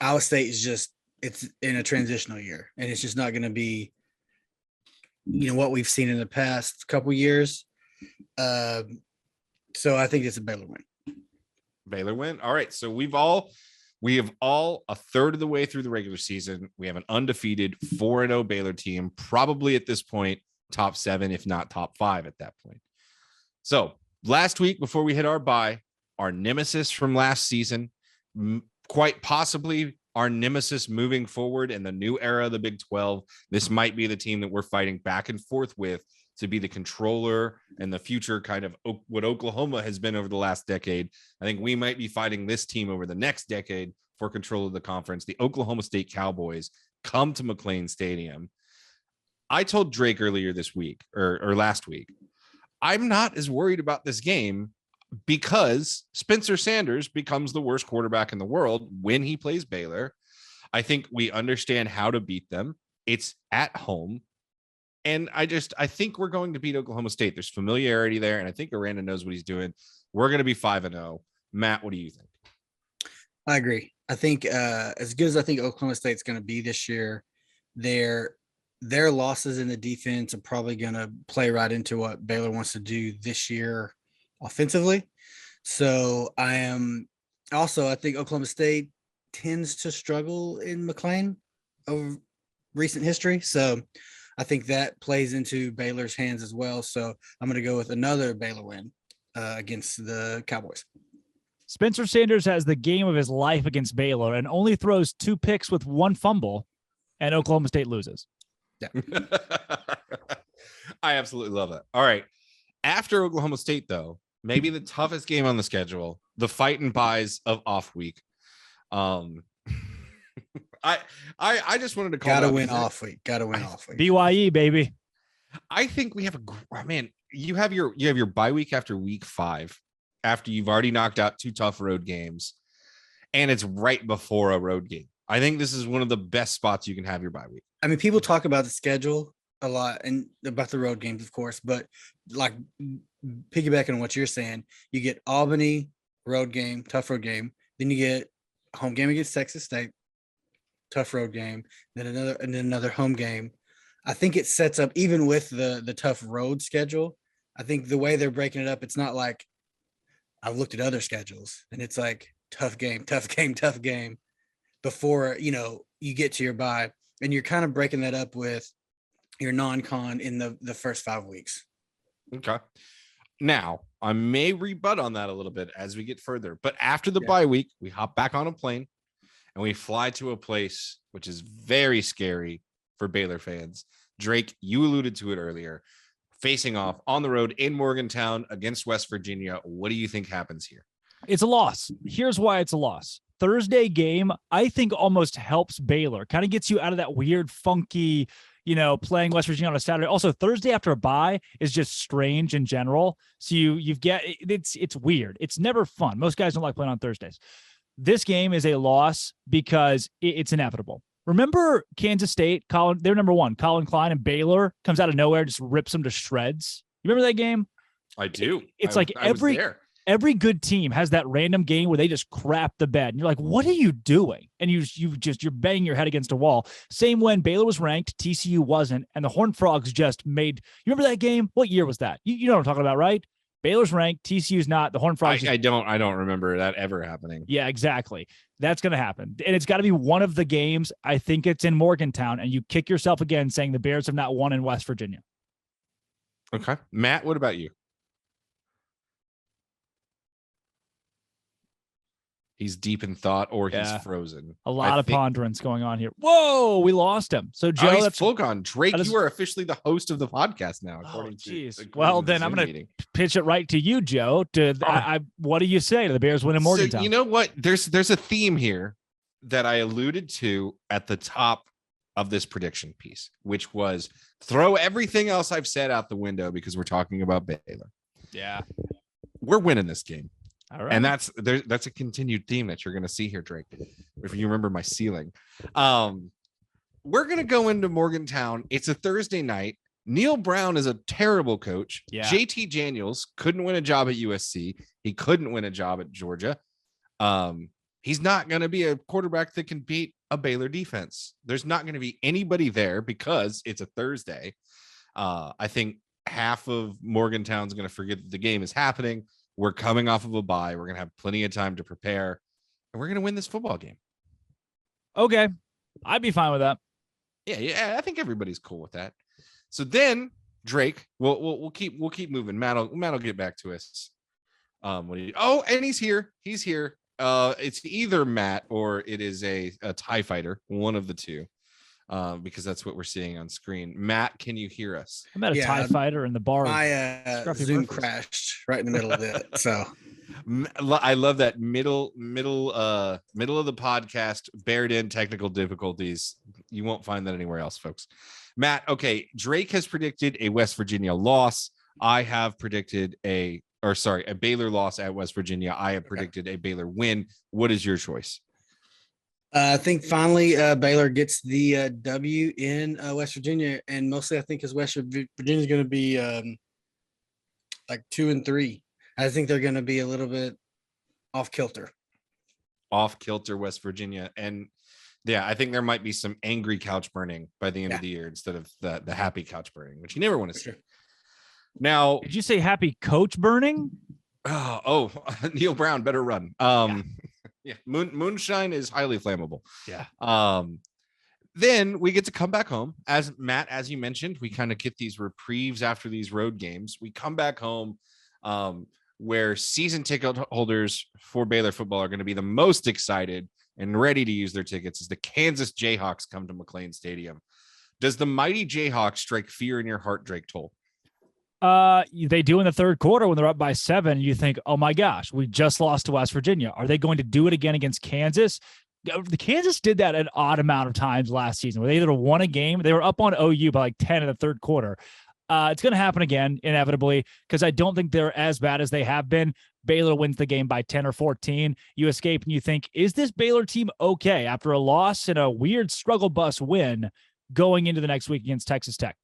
[SPEAKER 3] Iowa State is it's in a transitional year, and it's just not going to be, what we've seen in the past couple years. So I think it's a Baylor win.
[SPEAKER 4] Baylor win. All right. So we have all a third of the way through the regular season. We have an undefeated 4-0 Baylor team, probably at this point, top 7, if not top 5 at that point. So last week, before we hit our bye, our nemesis from last season, quite possibly our nemesis moving forward in the new era of the Big 12. This might be the team that we're fighting back and forth with to be the controller and the future kind of what Oklahoma has been over the last decade. I think we might be fighting this team over the next decade for control of the conference. The Oklahoma State Cowboys come to McLean Stadium. I told Drake earlier this week or last week, I'm not as worried about this game because Spencer Sanders becomes the worst quarterback in the world when he plays Baylor. I think we understand how to beat them. It's at home. And I think we're going to beat Oklahoma State. There's familiarity there, and I think Aranda knows what he's doing. We're going to be 5-0. Matt, what do you think?
[SPEAKER 3] I agree. I think as good as I think Oklahoma State's going to be this year, their losses in the defense are probably going to play right into what Baylor wants to do this year offensively. So I think Oklahoma State tends to struggle in McLean over recent history. So I think that plays into Baylor's hands as well. So I'm going to go with another Baylor win against the Cowboys.
[SPEAKER 1] Spencer Sanders has the game of his life against Baylor and only throws 2 picks with 1 fumble, and Oklahoma State loses.
[SPEAKER 3] Yeah.
[SPEAKER 4] I absolutely love that. All right. After Oklahoma State, though, maybe the toughest game on the schedule, the fight and buys of off week. I just wanted to call
[SPEAKER 3] Gotta win off week.
[SPEAKER 1] BYE, baby.
[SPEAKER 4] I think we have you have your bye week after week 5, after you've already knocked out 2 tough road games, and it's right before a road game. I think this is one of the best spots you can have your bye week.
[SPEAKER 3] I mean, people talk about the schedule a lot and about the road games, of course, but like piggybacking on what you're saying, you get Albany road game, tough road game. Then you get home game against Texas State, tough road game. Then another home game. I think it sets up, even with the tough road schedule, I think the way they're breaking it up, it's not like I've looked at other schedules and it's like tough game before, you get to your bye, and you're kind of breaking that up with your non-con in the first 5 weeks.
[SPEAKER 4] Okay. Now, I may rebut on that a little bit as we get further, but after the bye week, we hop back on a plane and we fly to a place which is very scary for Baylor fans. Drake, you alluded to it earlier, facing off on the road in Morgantown against West Virginia. What do you think happens here?
[SPEAKER 1] It's a loss. Here's why it's a loss. Thursday game, I think, almost helps Baylor. Kind of gets you out of that weird, funky, playing West Virginia on a Saturday. Also, Thursday after a bye is just strange in general. So it's weird. It's never fun. Most guys don't like playing on Thursdays. This game is a loss because it's inevitable. Remember Kansas State, they're number 1, Colin Klein, and Baylor comes out of nowhere, just rips them to shreds. You remember that game?
[SPEAKER 4] I do.
[SPEAKER 1] It's every good team has that random game where they just crap the bed. And you're like, what are you doing? And you're banging your head against a wall. Same when Baylor was ranked, TCU wasn't, and the Horned Frogs just made. You remember that game? What year was that? You know what I'm talking about, right? Baylor's ranked, TCU's not. The Horned Frogs.
[SPEAKER 4] I don't remember that ever happening.
[SPEAKER 1] Yeah, exactly. That's going to happen. And it's got to be one of the games. I think it's in Morgantown, and you kick yourself again saying the Bears have not won in West Virginia.
[SPEAKER 4] Okay. Matt, what about you? He's deep in thought, or he's frozen.
[SPEAKER 1] A lot of ponderance going on here. Whoa, we lost him. So Joe,
[SPEAKER 4] he's full gone. Drake, you are officially the host of the podcast now. According to
[SPEAKER 1] well, then I'm going to pitch it right to you, Joe. What do you say to the Bears win in Morgantown?
[SPEAKER 4] So you know what? There's a theme here that I alluded to at the top of this prediction piece, which was throw everything else I've said out the window because we're talking about Baylor.
[SPEAKER 1] Yeah,
[SPEAKER 4] we're winning this game.
[SPEAKER 1] All right.
[SPEAKER 4] And that's a continued theme that you're going to see here, Drake. If you remember my ceiling, we're going to go into Morgantown. It's a Thursday night. Neil Brown is a terrible coach.
[SPEAKER 1] Yeah.
[SPEAKER 4] JT Daniels couldn't win a job at USC. He couldn't win a job at Georgia. He's not going to be a quarterback that can beat a Baylor defense. There's not going to be anybody there because it's a Thursday. I think half of Morgantown's going to forget that the game is happening. We're coming off of a bye. We're going to have plenty of time to prepare, and we're going to win this football game.
[SPEAKER 1] Okay. I'd be fine with that.
[SPEAKER 4] Yeah. I think everybody's cool with that. So then, Drake, we'll keep moving. Matt'll get back to us. And he's here. He's here. It's either Matt or it is a TIE fighter, one of the two. Because that's what we're seeing on screen. Matt, can you hear us?
[SPEAKER 1] I met a TIE fighter in the bar.
[SPEAKER 3] My Zoom crashed right in the middle of it. So
[SPEAKER 4] I love that middle of the podcast, bared in technical difficulties. You won't find that anywhere else, folks. Matt, okay, Drake has predicted a West Virginia loss. I have predicted a a Baylor loss at West Virginia. I have predicted a Baylor win. What is your choice?
[SPEAKER 3] I think finally Baylor gets the W in West Virginia, and mostly I think because West Virginia is going to be like 2-3. I think they're going to be a little bit off kilter.
[SPEAKER 4] Off kilter, West Virginia, and yeah, I think there might be some angry couch burning by the end of the year instead of the happy couch burning, which you never want to see.
[SPEAKER 3] Sure.
[SPEAKER 4] Now,
[SPEAKER 1] did you say happy coach burning?
[SPEAKER 4] Oh, Neil Brown better run. Yeah, moonshine is highly flammable.
[SPEAKER 1] Yeah.
[SPEAKER 4] Then we get to come back home. As Matt, as you mentioned, we kind of get these reprieves after these road games. We come back home where season ticket holders for Baylor football are going to be the most excited and ready to use their tickets as the Kansas Jayhawks come to McLean Stadium. Does the mighty Jayhawks strike fear in your heart, Drake Toll?
[SPEAKER 1] They do in the third quarter when they're up by 7. You think, oh my gosh, we just lost to West Virginia. Are they going to do it again against Kansas? The Kansas did that an odd amount of times last season where they either won a game, they were up on OU by like 10 in the third quarter. It's going to happen again, inevitably, because I don't think they're as bad as they have been. Baylor wins the game by 10 or 14. You escape and you think, is this Baylor team okay after a loss and a weird struggle bus win going into the next week against Texas Tech?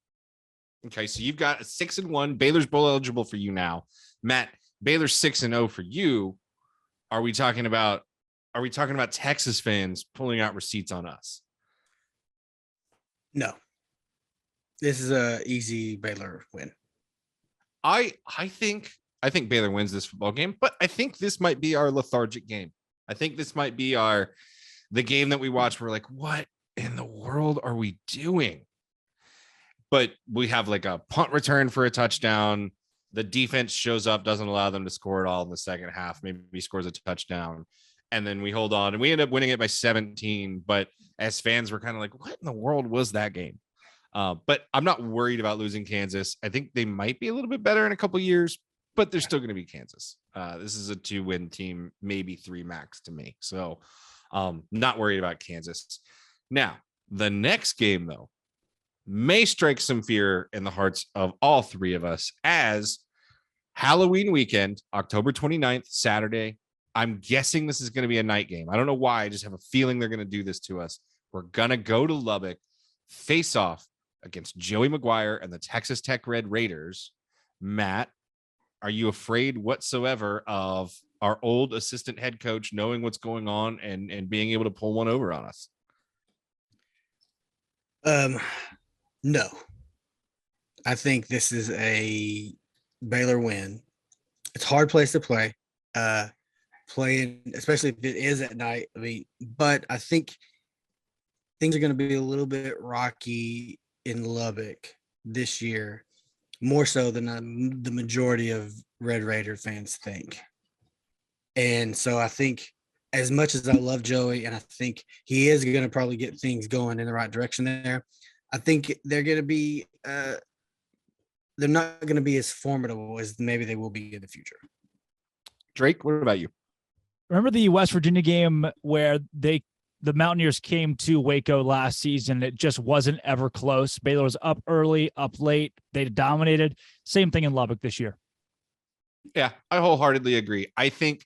[SPEAKER 4] Okay, so you've got a 6-1. Baylor's bowl eligible for you now. Matt, Baylor's 6-0 for you. Are we talking about Texas fans pulling out receipts on us?
[SPEAKER 3] No. This is a easy Baylor win.
[SPEAKER 4] I think Baylor wins this football game, but I think this might be our lethargic game. I think this might be the game that we watch. We're like, what in the world are we doing? But we have like a punt return for a touchdown. The defense shows up, doesn't allow them to score at all in the second half. Maybe he scores a touchdown. And then we hold on and we end up winning it by 17. But as fans, we're kind of like, what in the world was that game? But I'm not worried about losing Kansas. I think they might be a little bit better in a couple of years, but they're still going to be Kansas. This is a 2-win team, maybe 3 max to me. So not worried about Kansas. Now, the next game, though, may strike some fear in the hearts of all 3 of us as Halloween weekend, October 29th, Saturday. I'm guessing this is going to be a night game. I don't know why. I just have a feeling they're going to do this to us. We're going to go to Lubbock, face off against Joey McGuire and the Texas Tech Red Raiders. Matt, are you afraid whatsoever of our old assistant head coach knowing what's going on and being able to pull one over on us?
[SPEAKER 3] No. I think this is a Baylor win. It's a hard place to play. Playing, especially if it is at night. But I think things are going to be a little bit rocky in Lubbock this year, more so than the majority of Red Raider fans think. And so I think, as much as I love Joey, and I think he is going to probably get things going in the right direction there, I think they're going to be they're not going to be as formidable as maybe they will be in the future.
[SPEAKER 4] Drake, what about you?
[SPEAKER 1] Remember the West Virginia game where the Mountaineers came to Waco last season? It just wasn't ever close. Baylor was up early, up late. They dominated. Same thing in Lubbock this year.
[SPEAKER 4] Yeah, I wholeheartedly agree. I think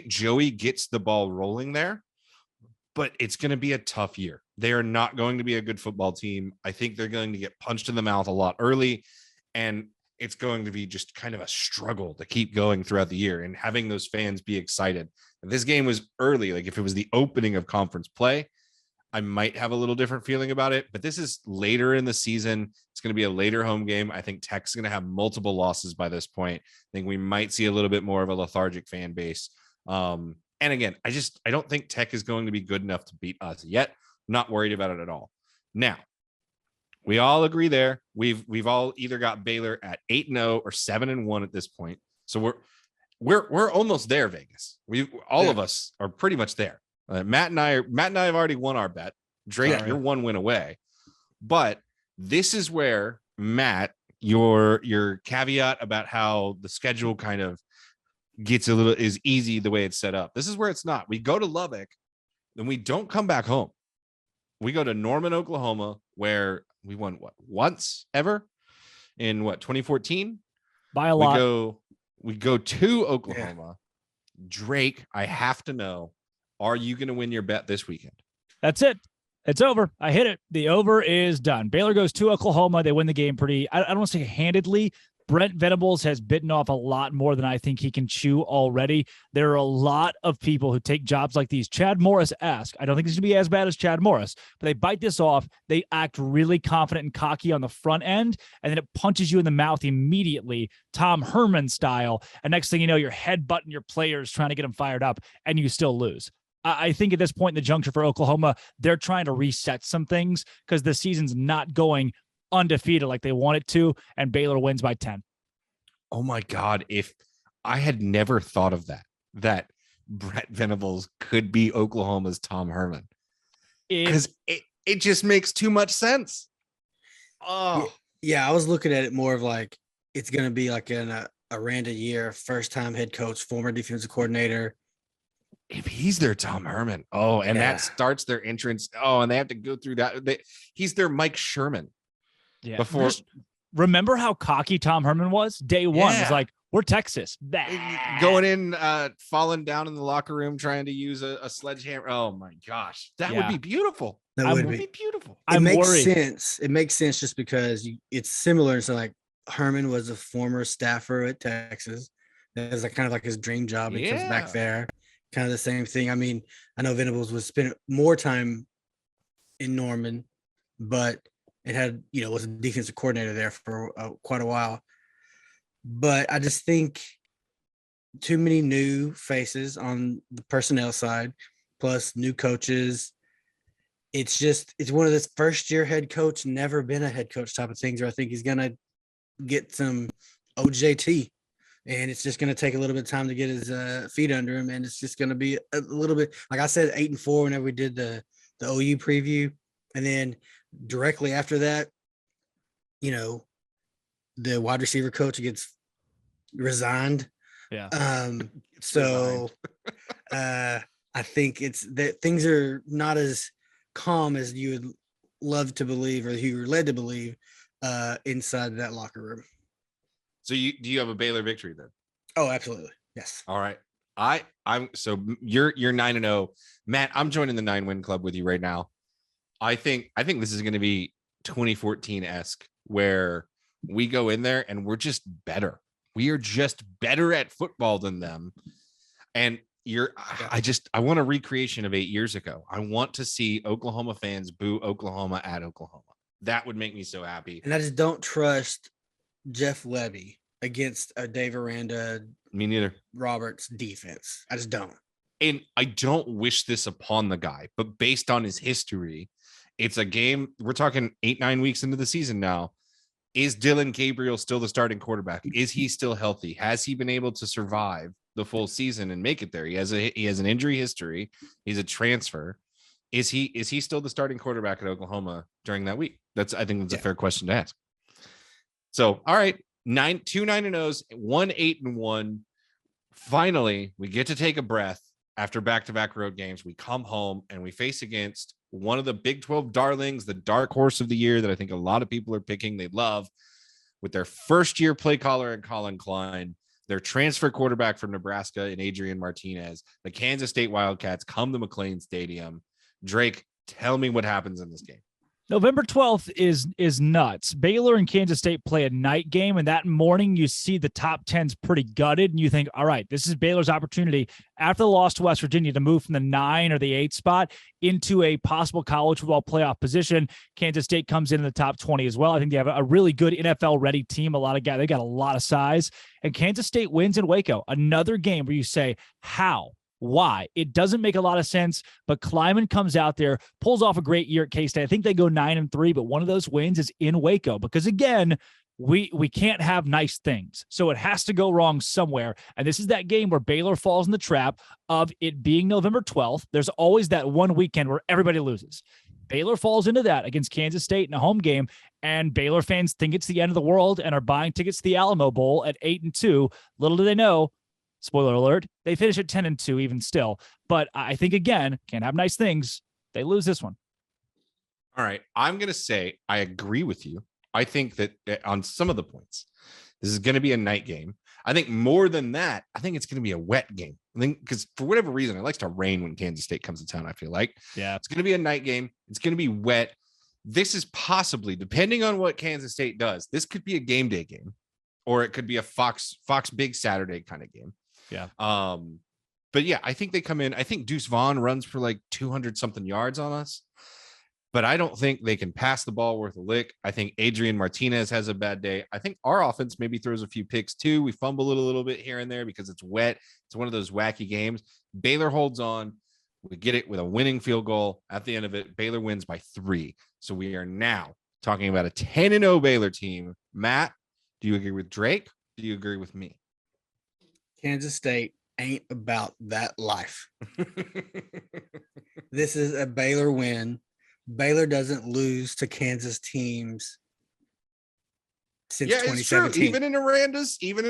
[SPEAKER 4] Joey gets the ball rolling there, but it's going to be a tough year. They are not going to be a good football team. I think they're going to get punched in the mouth a lot early, and it's going to be just kind of a struggle to keep going throughout the year and having those fans be excited. If this game was early, like if it was the opening of conference play, I might have a little different feeling about it, but this is later in the season. It's going to be a later home game. I think Tech's going to have multiple losses by this point. I think we might see a little bit more of a lethargic fan base. And again, I don't think Tech is going to be good enough to beat us yet. Not worried about it at all. Now, we all agree there. We've all either got Baylor at 8-0 or 7-1 at this point. So we're almost there, Vegas. All of us are pretty much there. Matt and I have already won our bet. Drake, you're 1 win away. But this is where, Matt, your caveat about how the schedule kind of is easy the way it's set up. This is where it's not. We go to Lubbock, then we don't come back home. We go to Norman, Oklahoma, where we won once ever in 2014
[SPEAKER 1] by a lot.
[SPEAKER 4] We go to Oklahoma. Yeah. Drake, I have to know, are you going to win your bet this weekend?
[SPEAKER 1] That's it. It's over. I hit it. The over is done. Baylor goes to Oklahoma. They win the game pretty, I don't want to say handedly. Brent Venables has bitten off a lot more than I think he can chew already. There are a lot of people who take jobs like these. Chad Morris-esque. I don't think it's going to be as bad as Chad Morris, but they bite this off. They act really confident and cocky on the front end, and then it punches you in the mouth immediately, Tom Herman style. And next thing you know, you're headbutting your players trying to get them fired up, and you still lose. I think at this point in the juncture for Oklahoma, they're trying to reset some things because the season's not going undefeated like they want it to, and Baylor wins by 10.
[SPEAKER 4] Oh my God. If I had never thought of that Brett Venables could be Oklahoma's Tom Herman, because it just makes too much sense.
[SPEAKER 3] Oh yeah. I was looking at it more of like, it's going to be like an Aranda year, first time head coach, former defensive coordinator.
[SPEAKER 4] If he's their Tom Herman, that starts their entrance. And they have to go through that. He's their Mike Sherman.
[SPEAKER 1] Yeah.
[SPEAKER 4] Before,
[SPEAKER 1] remember how cocky Tom Herman was? Day one was like, we're Texas.
[SPEAKER 4] Going in, falling down in the locker room, trying to use a sledgehammer. Oh my gosh, that would be beautiful.
[SPEAKER 3] That would be
[SPEAKER 4] beautiful.
[SPEAKER 3] It makes sense. It makes sense just because it's similar. So like Herman was a former staffer at Texas. That was kind of like his dream job. He comes back there. Kind of the same thing. I mean, I know Venables was spending more time in Norman, but it had, was a defensive coordinator there for quite a while. But I just think too many new faces on the personnel side, plus new coaches. It's one of this first year head coach, never been a head coach type of things where I think he's going to get some OJT. And it's just going to take a little bit of time to get his feet under him. And it's just going to be a little bit, like I said, 8-4 whenever we did the OU preview. And then directly after that, the wide receiver coach gets resigned.
[SPEAKER 1] Yeah.
[SPEAKER 3] So I think it's that things are not as calm as you would love to believe, or you were led to believe inside that locker room.
[SPEAKER 4] So do you have a Baylor victory then?
[SPEAKER 3] Oh, absolutely. Yes.
[SPEAKER 4] All right. I'm so you're 9-0. Matt, I'm joining the 9-win club with you right now. I think this is going to be 2014-esque, where we go in there and we're just better. We are just better at football than them. And I want a recreation of 8 years ago. I want to see Oklahoma fans boo Oklahoma at Oklahoma. That would make me so happy.
[SPEAKER 3] And I just don't trust Jeff Levy against a Dave Aranda,
[SPEAKER 4] me neither,
[SPEAKER 3] Roberts defense. I just don't.
[SPEAKER 4] And I don't wish this upon the guy, but based on his history, it's a game. We're talking 8-9 weeks into the season now. Is Dylan Gabriel still the starting quarterback? Is he still healthy? Has he been able to survive the full season and make it there? He has an injury history. He's a transfer. Is he still the starting quarterback at Oklahoma during that week? I think that's a fair question to ask. So, all right, 2 9-0s, 1 8-1. Finally, we get to take a breath after back-to-back road games. We come home and we face against one of the Big 12 darlings, the dark horse of the year that I think a lot of people are picking. They love, with their first-year play caller and Colin Klein, their transfer quarterback from Nebraska and Adrian Martinez. The Kansas State Wildcats come to McLean Stadium. Drake, tell me what happens in this game.
[SPEAKER 1] November 12th is nuts. Baylor and Kansas State play a night game, and that morning you see the top 10's pretty gutted, and you think, all right, this is Baylor's opportunity after the loss to West Virginia to move from the 9 or the 8 spot into a possible college football playoff position. Kansas State comes in the top 20 as well. I think they have a really good NFL-ready team. They got a lot of size, and Kansas State wins in Waco. Another game where you say, how? Why? It doesn't make a lot of sense, but Kleiman comes out there, pulls off a great year at K-State. I think they go 9-3, but one of those wins is in Waco because, again, we can't have nice things. So it has to go wrong somewhere. And this is that game where Baylor falls in the trap of it being November 12th. There's always that one weekend where everybody loses. Baylor falls into that against Kansas State in a home game, and Baylor fans think it's the end of the world and are buying tickets to the Alamo Bowl at 8-2. Little do they know, spoiler alert, they finish at 10-2 even still. But I think, again, can't have nice things. They lose this one.
[SPEAKER 4] All right. I'm going to say I agree with you. I think that on some of the points, this is going to be a night game. I think more than that, I think it's going to be a wet game. I think because for whatever reason, it likes to rain when Kansas State comes to town. I feel like it's going to be a night game. It's going to be wet. This is possibly, depending on what Kansas State does, this could be a game day game, or it could be a Fox Big Saturday kind of game.
[SPEAKER 1] Yeah.
[SPEAKER 4] But yeah, I think they come in. I think Deuce Vaughn runs for like 200 something yards on us, but I don't think they can pass the ball worth a lick. I think Adrian Martinez has a bad day. I think our offense maybe throws a few picks too. We fumble it a little bit here and there because it's wet. It's one of those wacky games. Baylor holds on. We get it with a winning field goal at the end of it. Baylor wins by 3. So we are now talking about a 10-0 Baylor team. Matt, do you agree with Drake? Do you agree with me?
[SPEAKER 3] Kansas State ain't about that life. This is a Baylor win. Baylor doesn't lose to Kansas teams since 2017.
[SPEAKER 4] It's true. Even in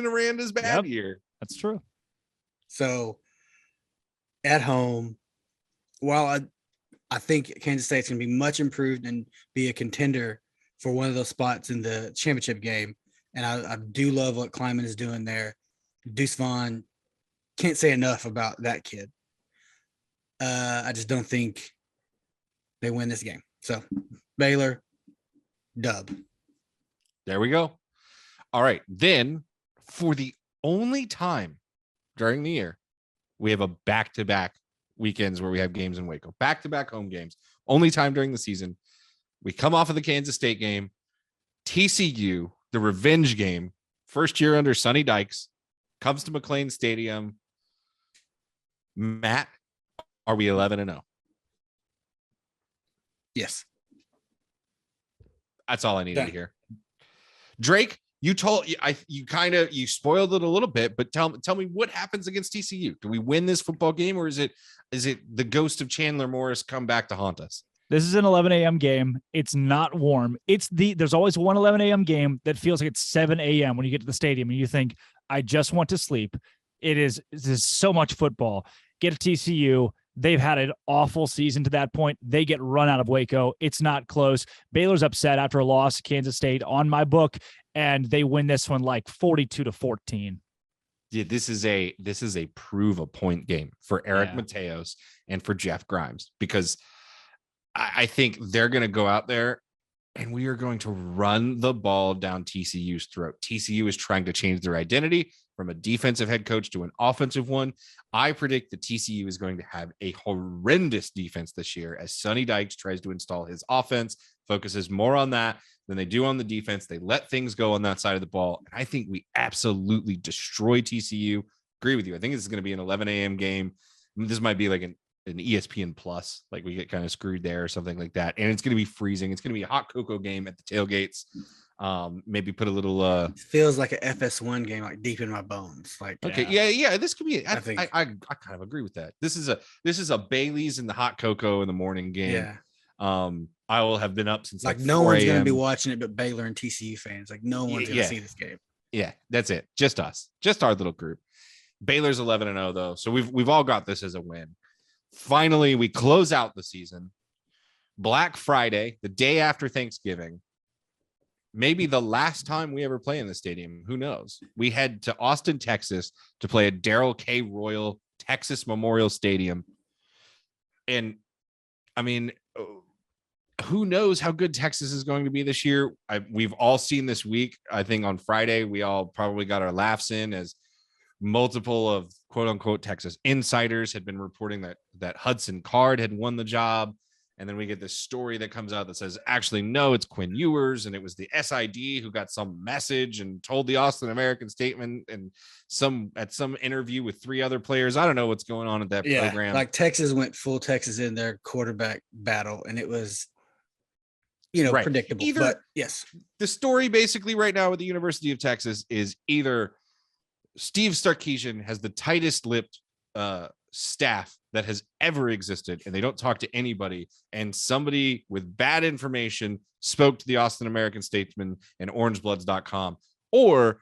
[SPEAKER 4] Aranda's bad year.
[SPEAKER 1] That's true.
[SPEAKER 3] So at home, while I think Kansas State's going to be much improved and be a contender for one of those spots in the championship game, and I do love what Kleiman is doing there. Deuce Vaughn, can't say enough about that kid. I just don't think they win this game. So Baylor, dub.
[SPEAKER 4] There we go. All right. Then for the only time during the year, we have a back-to-back weekends where we have games in Waco. Back-to-back home games. Only time during the season. We come off of the Kansas State game. TCU, the revenge game, first year under Sonny Dykes, comes to McLean Stadium. Matt, are we 11-0?
[SPEAKER 3] Yes.
[SPEAKER 4] That's all I needed to hear. Drake, you spoiled it a little bit, but tell me what happens against TCU. Do we win this football game, or is it the ghost of Chandler Morris come back to haunt us?
[SPEAKER 1] This is an 11 a.m. game. It's not warm. There's always one 11 a.m. game that feels like it's 7 a.m. when you get to the stadium and you think, I just want to sleep. This is so much football. Get to TCU. They've had an awful season to that point. They get run out of Waco. It's not close. Baylor's upset after a loss to Kansas State on my book, and they win this one like 42-14.
[SPEAKER 4] Yeah, this is a prove a point game for Eric Mateos and for Jeff Grimes, because I think they're going to go out there and we are going to run the ball down TCU's throat. TCU is trying to change their identity from a defensive head coach to an offensive one. I predict that TCU is going to have a horrendous defense this year as Sonny Dykes tries to install his offense, focuses more on that than they do on the defense. They let things go on that side of the ball. And I think we absolutely destroy TCU. Agree with you. I think this is going to be an 11 a.m. game. This might be like an ESPN Plus, like we get kind of screwed there or something like that. And it's going to be freezing. It's going to be a hot cocoa game at the tailgates. Maybe put a little it
[SPEAKER 3] feels like a FS1 game, like deep in my bones. Like,
[SPEAKER 4] okay, yeah, this could be. I kind of agree with that. This is a Bailey's in the hot cocoa in the morning game. Yeah. I will have been up since like
[SPEAKER 3] no one's going to be watching it but Baylor and TCU fans. Like no one's going to see this game.
[SPEAKER 4] Yeah, that's it. Just us, just our little group. Baylor's 11-0 though, so we've all got this as a win. Finally, we close out the season. Black Friday, the day after Thanksgiving. Maybe the last time we ever play in the stadium. Who knows? We head to Austin, Texas to play at Darrell K. Royal Texas Memorial Stadium. And I mean, who knows how good Texas is going to be this year? We've all seen this week. I think on Friday, we all probably got our laughs in as multiple of quote unquote Texas insiders had been reporting that Hudson Card had won the job. And then we get this story that comes out that says, actually, no, it's Quinn Ewers. And it was the SID who got some message and told the Austin American statement and at some interview with 3 other players. I don't know what's going on at that program.
[SPEAKER 3] Like Texas went full Texas in their quarterback battle. And it was, predictable. But yes,
[SPEAKER 4] the story basically right now with the University of Texas is either Steve Sarkisian has the tightest lipped staff that has ever existed, and they don't talk to anybody, and somebody with bad information spoke to the Austin American Statesman and orangebloods.com, or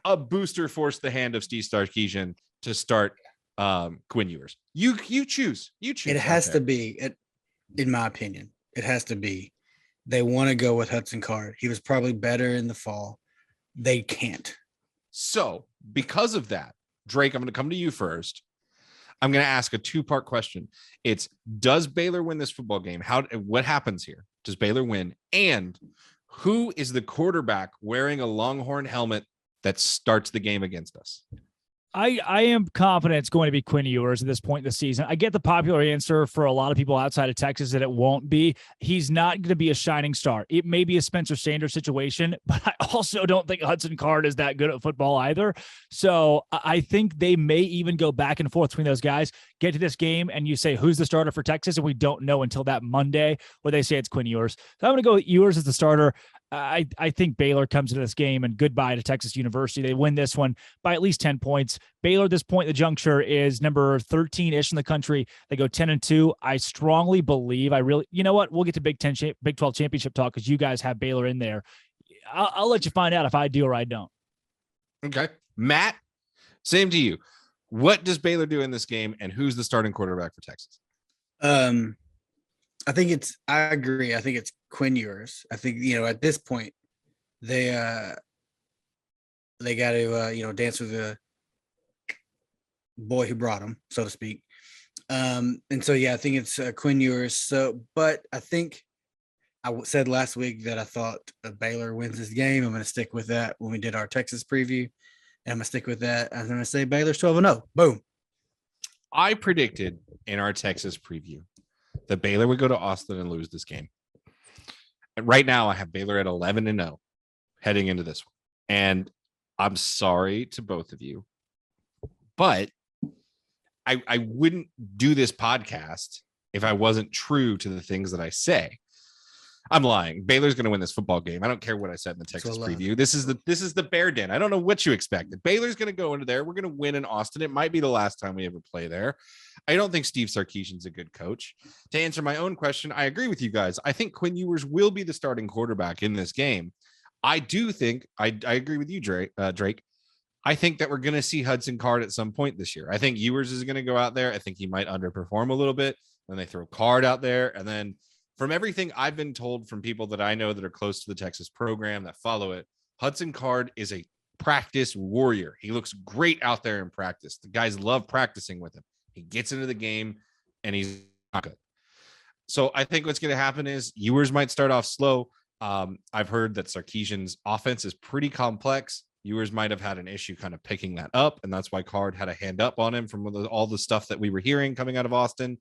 [SPEAKER 4] a booster forced the hand of Steve Sarkisian to start Quinn Ewers. You choose.
[SPEAKER 3] It has to be, in my opinion, it has to be. They want to go with Hudson Card. He was probably better in the fall. They can't.
[SPEAKER 4] So because of that, Drake, I'm going to come to you first. I'm going to ask a two-part question. It's, does Baylor win this football game? What happens here? Does Baylor win? And who is the quarterback wearing a Longhorn helmet that starts the game against us?
[SPEAKER 1] I am confident it's going to be Quinn Ewers at this point in the season. I get the popular answer for a lot of people outside of Texas that it won't be. He's not going to be a shining star. It may be a Spencer Sanders situation, but I also don't think Hudson Card is that good at football either. So I think they may even go back and forth between those guys, get to this game, and you say, who's the starter for Texas? And we don't know until that Monday where they say it's Quinn Ewers. So I'm going to go with Ewers as the starter. I think Baylor comes into this game and goodbye to Texas University. They win this one by at least 10 points. Baylor at this point, the juncture is number 13-ish in the country. They go 10-2. I strongly believe, you know what? We'll get to Big 12 championship talk because you guys have Baylor in there. I'll let you find out if I do or I don't.
[SPEAKER 4] Okay. Matt, same to you. What does Baylor do in this game, and who's the starting quarterback for Texas?
[SPEAKER 3] I agree. I think it's Quinn Ewers. I think, at this point, they got to, dance with the boy who brought them, so to speak. And so, I think it's Quinn Ewers. So, but I think I said last week that I thought Baylor wins this game. I'm going to stick with that when we did our Texas preview. And I'm going to stick with that. I'm going to say Baylor's 12-0. Boom.
[SPEAKER 4] I predicted in our Texas preview that Baylor would go to Austin and lose this game. And right now, I have Baylor at 11-0 heading into this one. And I'm sorry to both of you, but I wouldn't do this podcast if I wasn't true to the things that I say. I'm lying. Baylor's going to win this football game. I don't care what I said in the Texas preview. This is the Bear Den. I don't know what you expected. Baylor's going to go into there. We're going to win in Austin. It might be the last time we ever play there. I don't think Steve Sarkisian's a good coach. To answer my own question, I agree with you guys. I think Quinn Ewers will be the starting quarterback in this game. I do think I agree with you, Drake. I think that we're going to see Hudson Card at some point this year. I think Ewers is going to go out there. I think he might underperform a little bit. Then they throw Card out there, and then from everything I've been told from people that I know that are close to the Texas program that follow it, Hudson Card is a practice warrior. He looks great out there in practice. The guys love practicing with him. He gets into the game and he's not good. So I think what's going to happen is Ewers might start off slow. I've heard that Sarkisian's offense is pretty complex. Ewers might have had an issue kind of picking that up, and that's why Card had a hand up on him from all the stuff that we were hearing coming out of Austin.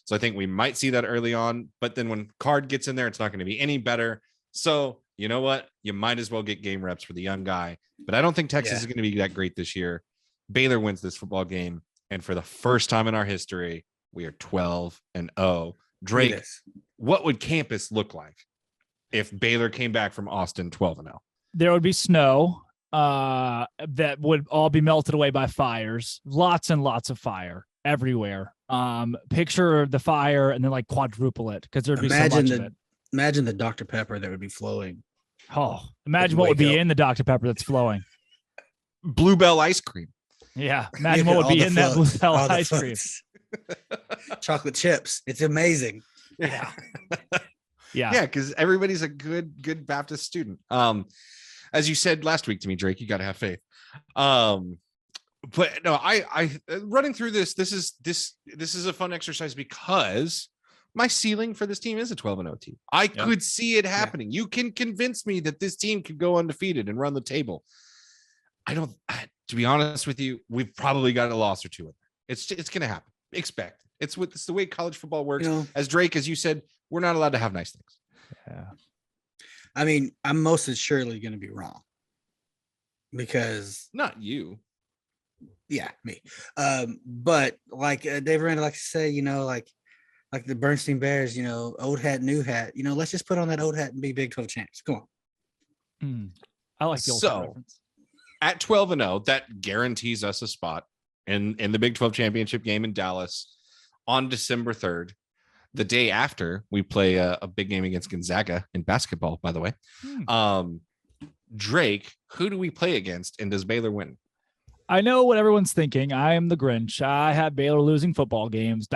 [SPEAKER 4] So I think we might see that early on, but then when Card gets in there, it's not going to be any better. So you know what? You might as well get game reps for the young guy, but I don't think Texas is going to be that great this year. Baylor wins this football game. And for the first time in our history, we are 12-0. Drake, what would campus look like if Baylor came back from Austin 12-0?
[SPEAKER 1] There would be snow that would all be melted away by fires. Lots and lots of fire everywhere. Picture the fire and then like quadruple it because there'd be so much of it.
[SPEAKER 3] Imagine the Dr. Pepper that would be flowing.
[SPEAKER 1] Oh, imagine what would be in the Dr. Pepper that's flowing.
[SPEAKER 4] Bluebell ice cream.
[SPEAKER 1] Yeah, imagine what would be in that Bluebell ice cream.
[SPEAKER 3] Chocolate chips. It's amazing.
[SPEAKER 1] Yeah.
[SPEAKER 4] Yeah, because everybody's a good Baptist student. As you said last week to me, Drake, you got to have faith. But no, I running through this is a fun exercise because my ceiling for this team is a 12-0 team. I could see it happening. You can convince me that this team could go undefeated and run the table. To be honest with you, we've probably got a loss or two in there. It's going to happen. Expect it's the way college football works. As Drake, as you said, we're not allowed to have nice things.
[SPEAKER 1] Yeah.
[SPEAKER 3] I mean, I'm most assuredly going to be wrong because
[SPEAKER 4] not you.
[SPEAKER 3] Yeah, me. But like Dave Aranda likes to say, like the Bernstein Bears, old hat, new hat. Let's just put on that old hat and be Big 12 champs. Come
[SPEAKER 1] on. I like the old hat reference.
[SPEAKER 4] At 12-0, that guarantees us a spot in the Big 12 championship game in Dallas on December 3rd. The day after we play a big game against Gonzaga in basketball, by the way. Drake, who do we play against, and does Baylor win?
[SPEAKER 1] I know what everyone's thinking. I am the Grinch. I have Baylor losing football games.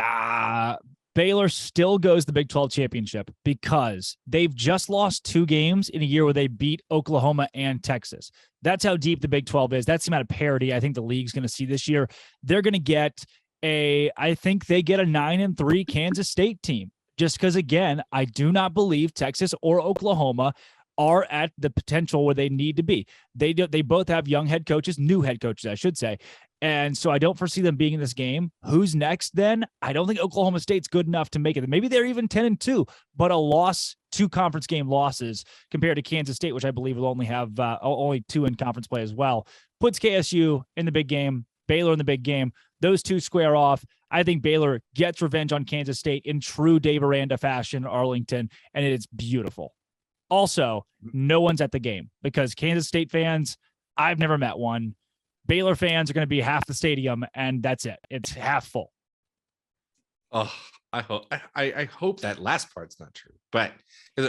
[SPEAKER 1] Baylor still goes the Big 12 championship because they've just lost 2 games in a year where they beat Oklahoma and Texas. That's how deep the Big 12 is. That's the amount of parity I think the league's going to see this year. They're going to get I think they get a 9-3 Kansas State team. Just because, again, I do not believe Texas or Oklahoma are at the potential where they need to be. They both have young head coaches, new head coaches, I should say. And so I don't foresee them being in this game. Who's next then? I don't think Oklahoma State's good enough to make it. Maybe they're even 10-2, but a loss, 2 conference game losses compared to Kansas State, which I believe will only have only 2 in conference play as well, puts KSU in the big game, Baylor in the big game. Those 2 square off. I think Baylor gets revenge on Kansas State in true Dave Aranda fashion, Arlington, and it's beautiful. Also, no one's at the game because Kansas State fans, I've never met one. Baylor fans are going to be half the stadium, and that's it. It's half full.
[SPEAKER 4] Oh, I hope that last part's not true. But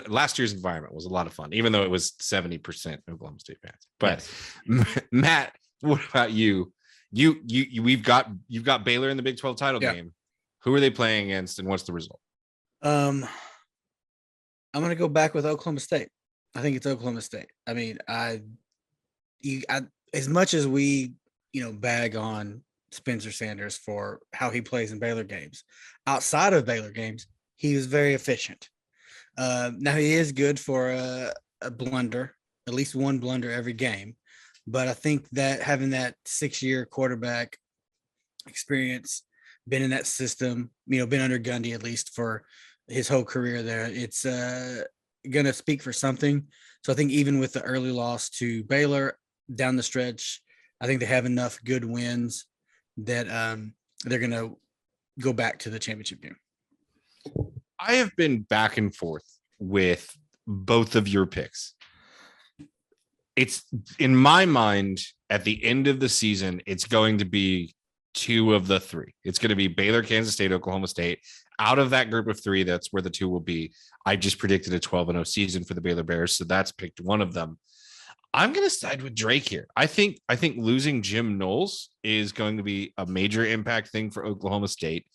[SPEAKER 4] last year's environment was a lot of fun, even though it was 70% Oklahoma State fans. But yes. Matt, what about you? You've got Baylor in the Big 12 title game. Who are they playing against, and what's the result?
[SPEAKER 3] I'm going to go back with Oklahoma State. I think it's Oklahoma State. I mean, as much as we, bag on Spencer Sanders for how he plays in Baylor games, outside of Baylor games, he was very efficient. Now he is good for a blunder, at least one blunder every game. But I think that having that 6-year quarterback experience, been in that system, been under Gundy at least for his whole career there, it's going to speak for something. So I think even with the early loss to Baylor down the stretch, I think they have enough good wins that they're going to go back to the championship game.
[SPEAKER 4] I have been back and forth with both of your picks. It's in my mind at the end of the season, it's going to be 2 of the 3. It's going to be Baylor, Kansas State, Oklahoma State. Out of that group of 3, that's where the 2 will be. I just predicted a 12-0 season for the Baylor Bears, so that's picked one of them. I'm going to side with Drake here. I think losing Jim Knowles is going to be a major impact thing for Oklahoma State.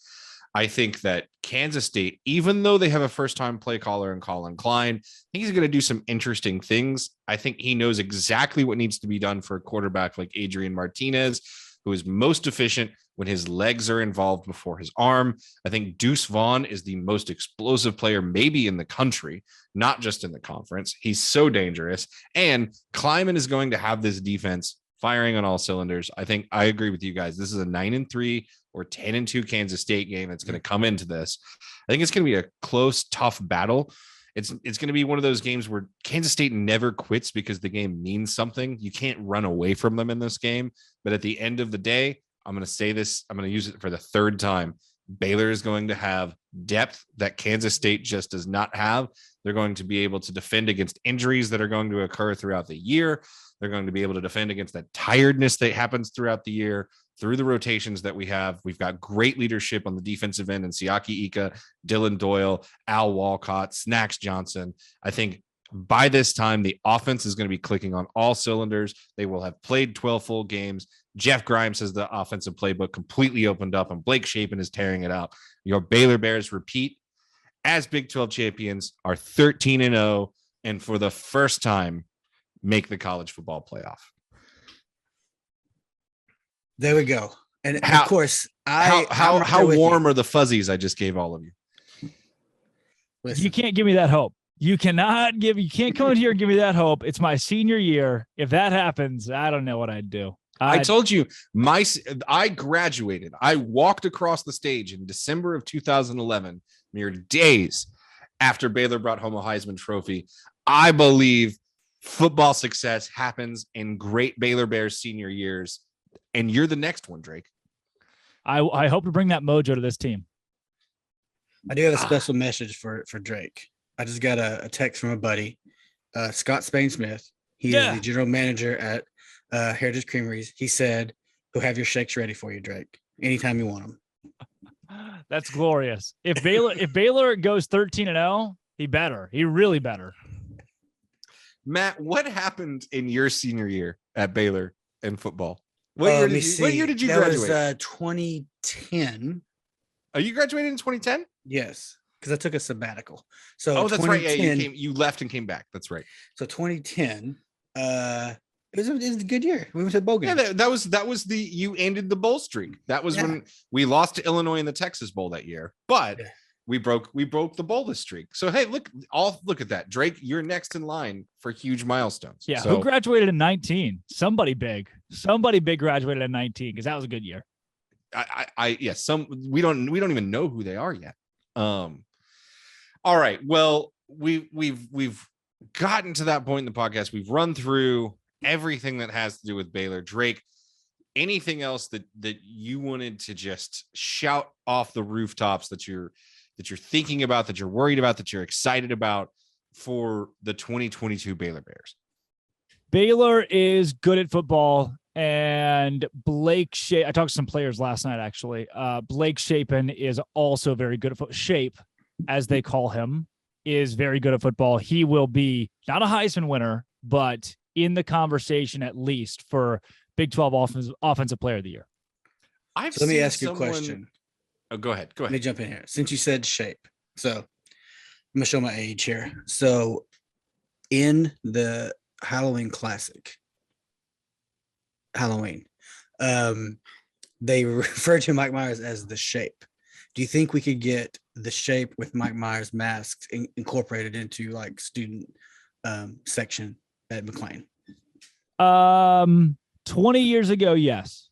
[SPEAKER 4] I think that Kansas State, even though they have a first-time play caller in Colin Klein, I think he's going to do some interesting things. I think he knows exactly what needs to be done for a quarterback like Adrian Martinez, who is most efficient when his legs are involved before his arm. I think Deuce Vaughn is the most explosive player maybe in the country, not just in the conference. He's so dangerous. And Kleiman is going to have this defense firing on all cylinders. I think I agree with you guys. This is a 9-3 or 10-2 Kansas State game that's going to come into this. I think it's going to be a close, tough battle. It's going to be one of those games where Kansas State never quits because the game means something. You can't run away from them in this game. But at the end of the day, I'm going to say this. I'm going to use it for the 3rd time. Baylor is going to have depth that Kansas State just does not have. They're going to be able to defend against injuries that are going to occur throughout the year. They're going to be able to defend against that tiredness that happens throughout the year through the rotations that we have. We've got great leadership on the defensive end, and Siaki Ika, Dylan Doyle, Al Walcott, Snacks Johnson. I think by this time, the offense is going to be clicking on all cylinders. They will have played 12 full games. Jeff Grimes has the offensive playbook completely opened up, and Blake Shapen is tearing it out. Your Baylor Bears repeat as Big 12 champions, are 13-0, and for the first time, make the college football playoff.
[SPEAKER 3] There we go. And of course,
[SPEAKER 4] how warm are the fuzzies I just gave all of you?
[SPEAKER 3] Listen.
[SPEAKER 1] You can't give me that hope. You can't come in here and give me that hope. It's my senior year. If that happens, I don't know what I'd do.
[SPEAKER 4] I told you I graduated. I walked across the stage in December of 2011, mere days after Baylor brought home a Heisman Trophy. I believe football success happens in great Baylor Bears senior years, and you're the next one, Drake.
[SPEAKER 1] I hope to bring that mojo to this team.
[SPEAKER 3] I do have a special message for Drake. I just got a text from a buddy, Scott Spain-Smith. He is the general manager at Heritage Creameries. He said he'll have your shakes ready for you, Drake, anytime you want them.
[SPEAKER 1] That's glorious. If Baylor goes 13-0, he really better.
[SPEAKER 4] Matt, what happened in your senior year at Baylor in football? What year did you graduate?
[SPEAKER 3] That was 2010.
[SPEAKER 4] Oh, you graduated in 2010?
[SPEAKER 3] Yes, because I took a sabbatical. So
[SPEAKER 4] that's right. Yeah, you left and came back. That's right.
[SPEAKER 3] So 2010, it was a good year. We went to the bowl game.
[SPEAKER 4] Yeah, that was you ended the bowl streak. That was when we lost to Illinois in the Texas Bowl that year, but we broke the bowless streak. So hey, look at that, Drake. You're next in line for huge milestones.
[SPEAKER 1] Yeah,
[SPEAKER 4] so,
[SPEAKER 1] who graduated in 19? Somebody big graduated in 19 because that was a good year.
[SPEAKER 4] We don't even know who they are yet. All right. Well, we've gotten to that point in the podcast. We've run through everything that has to do with Baylor. Drake, anything else that you wanted to just shout off the rooftops that you're thinking about, that you're worried about, that you're excited about for the 2022 Baylor Bears?
[SPEAKER 1] Baylor is good at football. And I talked to some players last night, actually. Blake Shapen is also very good at Shape, as they call him, is very good at football. He will be not a Heisman winner, but in the conversation at least for Big 12 offensive player of the year.
[SPEAKER 3] Let me ask you a question.
[SPEAKER 4] Oh, go ahead.
[SPEAKER 3] Let me jump in here. Since you said Shape, so I'm going to show my age here. So in the Halloween Classic, they refer to Mike Myers as the Shape. Do you think we could get the Shape with Mike Myers masks incorporated into like student section at McLean?
[SPEAKER 1] 20 years ago, yes.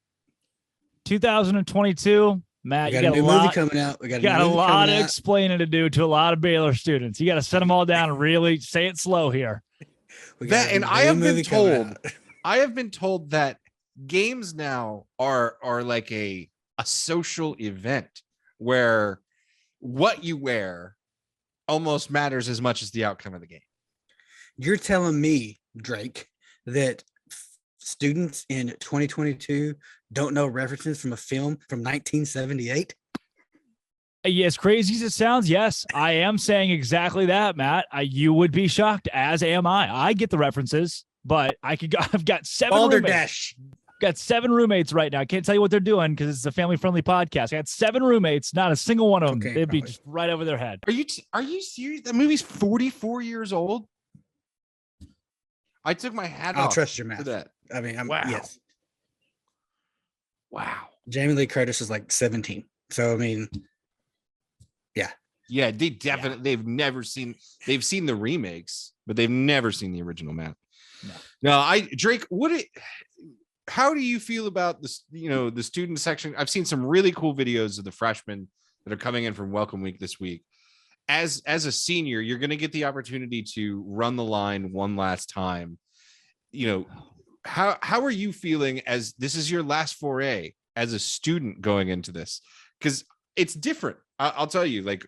[SPEAKER 1] 2022, Matt,
[SPEAKER 3] you got a new movie coming out. We got
[SPEAKER 1] a lot of explaining to do to a lot of Baylor students. You got to set them all down and really say it slow here.
[SPEAKER 4] I have been told that games now are like a social event where what you wear almost matters as much as the outcome of the game.
[SPEAKER 3] You're telling me, Drake, that students in 2022 don't know references from a film from 1978?
[SPEAKER 1] As crazy as it sounds, yes, I am saying exactly that, Matt. You would be shocked, as am I. I get the references, but I've got 7 roommates. Got 7 roommates right now. I can't tell you what they're doing because it's a family-friendly podcast. I got 7 roommates, not a single one of them. They'd be just right over their head.
[SPEAKER 4] Are you serious? That movie's 44 years old. I took my hat off.
[SPEAKER 3] I'll trust your math.
[SPEAKER 4] For that.
[SPEAKER 3] I mean, yes.
[SPEAKER 4] Wow.
[SPEAKER 3] Jamie Lee Curtis is like 17. So I mean, yeah.
[SPEAKER 4] Yeah, they definitely they've seen the remakes, but they've never seen the original, Matt. No, Drake, how do you feel about this, the student section? I've seen some really cool videos of the freshmen that are coming in from Welcome Week this week. As a senior, you're going to get the opportunity to run the line one last time. How are you feeling as this is your last foray as a student going into this? Because it's different. I'll tell you, like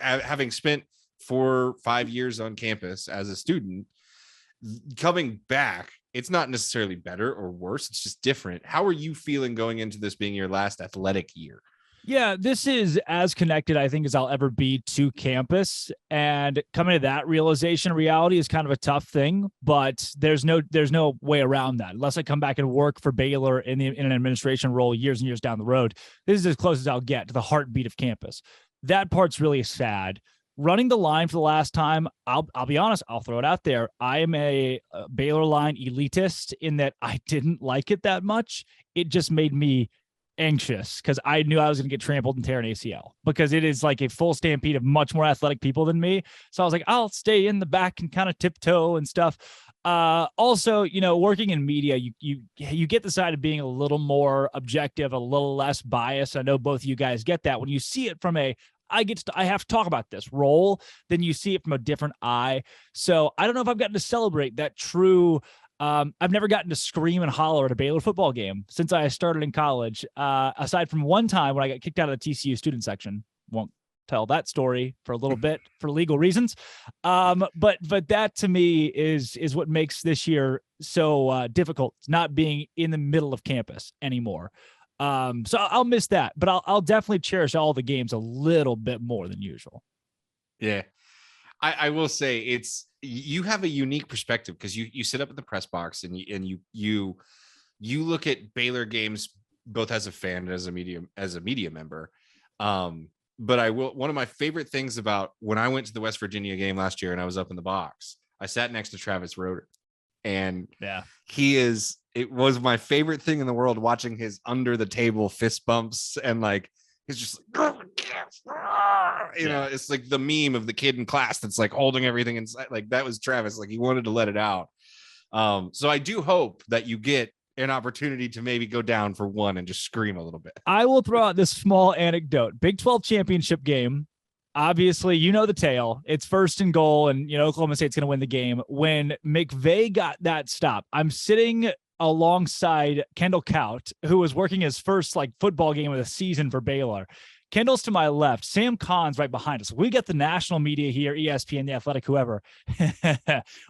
[SPEAKER 4] having spent 4 or 5 years on campus as a student, coming back, it's not necessarily better or worse. It's just different. How are you feeling going into this being your last athletic year?
[SPEAKER 1] Yeah, this is as connected, I think, as I'll ever be to campus. And coming to that realization, reality is kind of a tough thing, but there's no way around that. Unless I come back and work for Baylor in an administration role years and years down the road, this is as close as I'll get to the heartbeat of campus. That part's really sad. Running the line for the last time, I'll be honest, I'll throw it out there. I am a Baylor line elitist in that I didn't like it that much. It just made me anxious because I knew I was going to get trampled and tear an ACL because it is like a full stampede of much more athletic people than me. So I was like, I'll stay in the back and kind of tiptoe and stuff. Also, working in media, you get the side of being a little more objective, a little less biased. I know both of you guys get that when you see it from I have to talk about this role, then you see it from a different eye. So I don't know if I've gotten to celebrate that true. I've never gotten to scream and holler at a Baylor football game since I started in college. Aside from one time when I got kicked out of the TCU student section. Won't tell that story for a little bit for legal reasons. But that to me is what makes this year so difficult, not being in the middle of campus anymore. So I'll miss that, but I'll definitely cherish all the games a little bit more than usual.
[SPEAKER 4] Yeah. I will say you have a unique perspective because you sit up at the press box and you look at Baylor games both as a fan and as a media member. But I will. One of my favorite things about when I went to the West Virginia game last year and I was up in the box, I sat next to Travis Roeder, and it was my favorite thing in the world watching his under the table fist bumps, and like he's just like, you know, it's like the meme of the kid in class that's like holding everything inside. Like that was Travis. Like he wanted to let it out. So I do hope that you get an opportunity to maybe go down for one and just scream a little bit.
[SPEAKER 1] I will throw out this small anecdote. Big 12 championship game. Obviously, you know the tale. It's 1st and goal, and Oklahoma State's going to win the game. When McVay got that stop, I'm sitting alongside Kendall Kaut, who was working his first football game of the season for Baylor. Kendall's to my left. Sam Kahn's right behind us. We got the national media here, ESPN, The Athletic, whoever.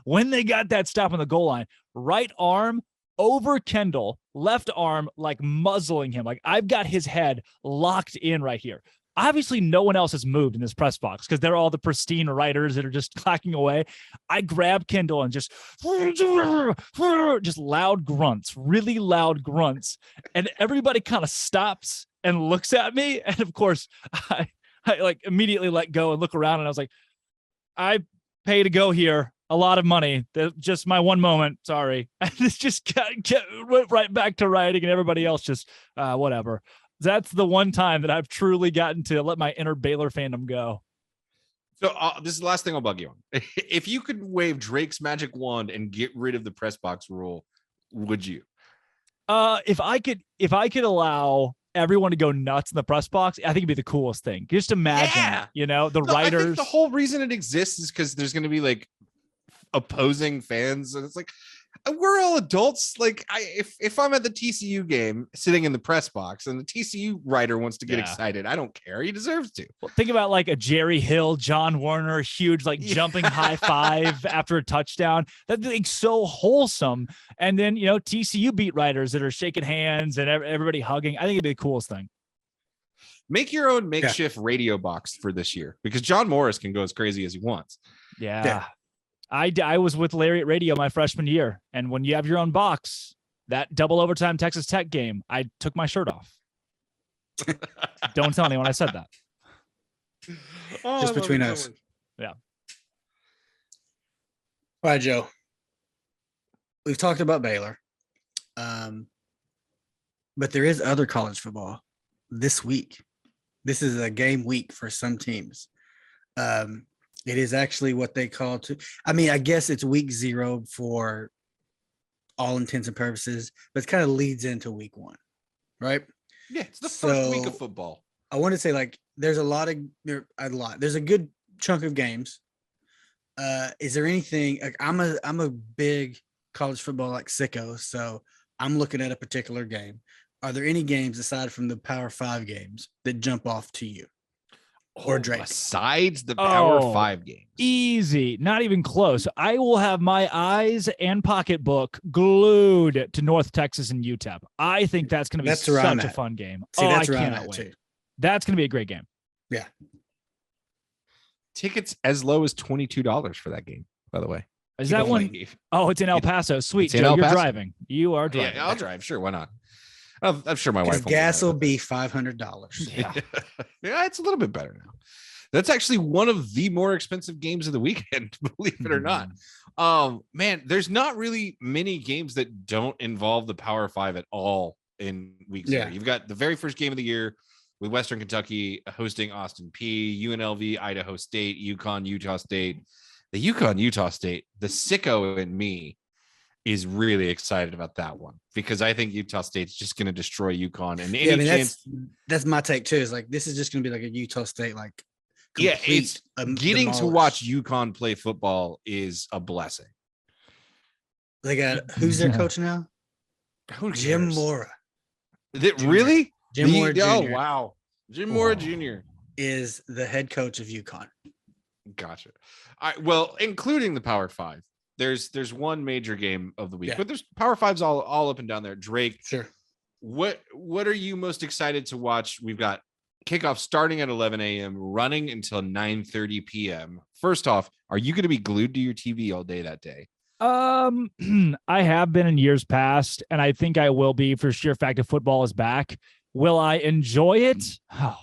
[SPEAKER 1] When they got that stop on the goal line, right arm over Kendall, left arm muzzling him. I've got his head locked in right here. Obviously, no one else has moved in this press box because they're all the pristine writers that are just clacking away. I grab Kendall and just loud grunts, really loud grunts. And everybody kind of stops and looks at me. And of course, I immediately let go and look around. And I was like, I pay to go here. A lot of money. Just my one moment. Sorry. And it's just went right back to writing, and everybody else just whatever. That's the one time that I've truly gotten to let my inner Baylor fandom go.
[SPEAKER 4] So this is the last thing I'll bug you on. If you could wave Drake's magic wand and get rid of the press box rule, would you?
[SPEAKER 1] If I could allow everyone to go nuts in the press box, I think it'd be the coolest thing. Just imagine, the writers. I think
[SPEAKER 4] the whole reason it exists is because there's going to be opposing fans, and it's we're all adults. If I'm at the TCU game sitting in the press box and the TCU writer wants to get excited, I don't care. He deserves to.
[SPEAKER 1] Well, think about a Jerry Hill, John Warner, huge jumping high five after a touchdown. That's so wholesome. And then TCU beat writers that are shaking hands and everybody hugging. I think it'd be the coolest thing.
[SPEAKER 4] Make your own makeshift radio box for this year, because John Morris can go as crazy as he wants.
[SPEAKER 1] Yeah. I was with Larry at radio my freshman year, and when you have your own box, that double overtime Texas Tech game, I took my shirt off. Don't tell anyone I said that.
[SPEAKER 3] Just between us.
[SPEAKER 1] Yeah.
[SPEAKER 3] All right, Joe. We've talked about Baylor, but there is other college football this week. This is a game week for some teams. It is actually what they call I guess it's week 0 for all intents and purposes, but it kind of leads into week 1, right?
[SPEAKER 4] Yeah, it's the first week of football.
[SPEAKER 3] I want to say there's there's a good chunk of games. Is there anything I'm a big college football sicko, so I'm looking at a particular game. Are there any games aside from the Power 5 games that jump off to you? Or Drake.
[SPEAKER 4] Besides the Power 5 games.
[SPEAKER 1] Easy. Not even close. I will have my eyes and pocketbook glued to North Texas and UTEP. I think that's going to be such a fun game. I cannot wait. Too. That's going to be a great game.
[SPEAKER 3] Yeah.
[SPEAKER 4] Tickets as low as $22 for that game, by the way.
[SPEAKER 1] Is that one? Oh, it's in El Paso. Sweet. Joe, you're driving. You are driving.
[SPEAKER 4] Yeah, I'll drive. Sure. Why not? I'm sure my wife.
[SPEAKER 3] Gas will be $500.
[SPEAKER 1] Yeah.
[SPEAKER 4] Yeah, it's a little bit better now. That's actually one of the more expensive games of the weekend, believe it or not. Man, there's not really many games that don't involve the Power 5 at all in week 0. You've got the very first game of the year with Western Kentucky hosting Austin P, UNLV, Idaho State, UConn, Utah State. The UConn, Utah State, the sicko in me is really excited about that one, because I think Utah State's just going to destroy UConn. And
[SPEAKER 3] that's my take too. Is this is just going to be a Utah State
[SPEAKER 4] it's getting to watch UConn play football is a blessing.
[SPEAKER 3] They got who's their coach now? Jim Mora.
[SPEAKER 4] Really?
[SPEAKER 3] Jim Mora Jr.
[SPEAKER 4] Oh wow, Jim Mora Jr.
[SPEAKER 3] is the head coach of UConn.
[SPEAKER 4] Gotcha. Well, including the Power 5. There's one major game of the week, but there's Power 5s all up and down there. Drake,
[SPEAKER 3] sure.
[SPEAKER 4] What are you most excited to watch? We've got kickoff starting at 11 a.m., running until 9:30 p.m. First off, are you going to be glued to your TV all day that day?
[SPEAKER 1] I have been in years past, and I think I will be for sheer fact of football is back. Will I enjoy it? Oh,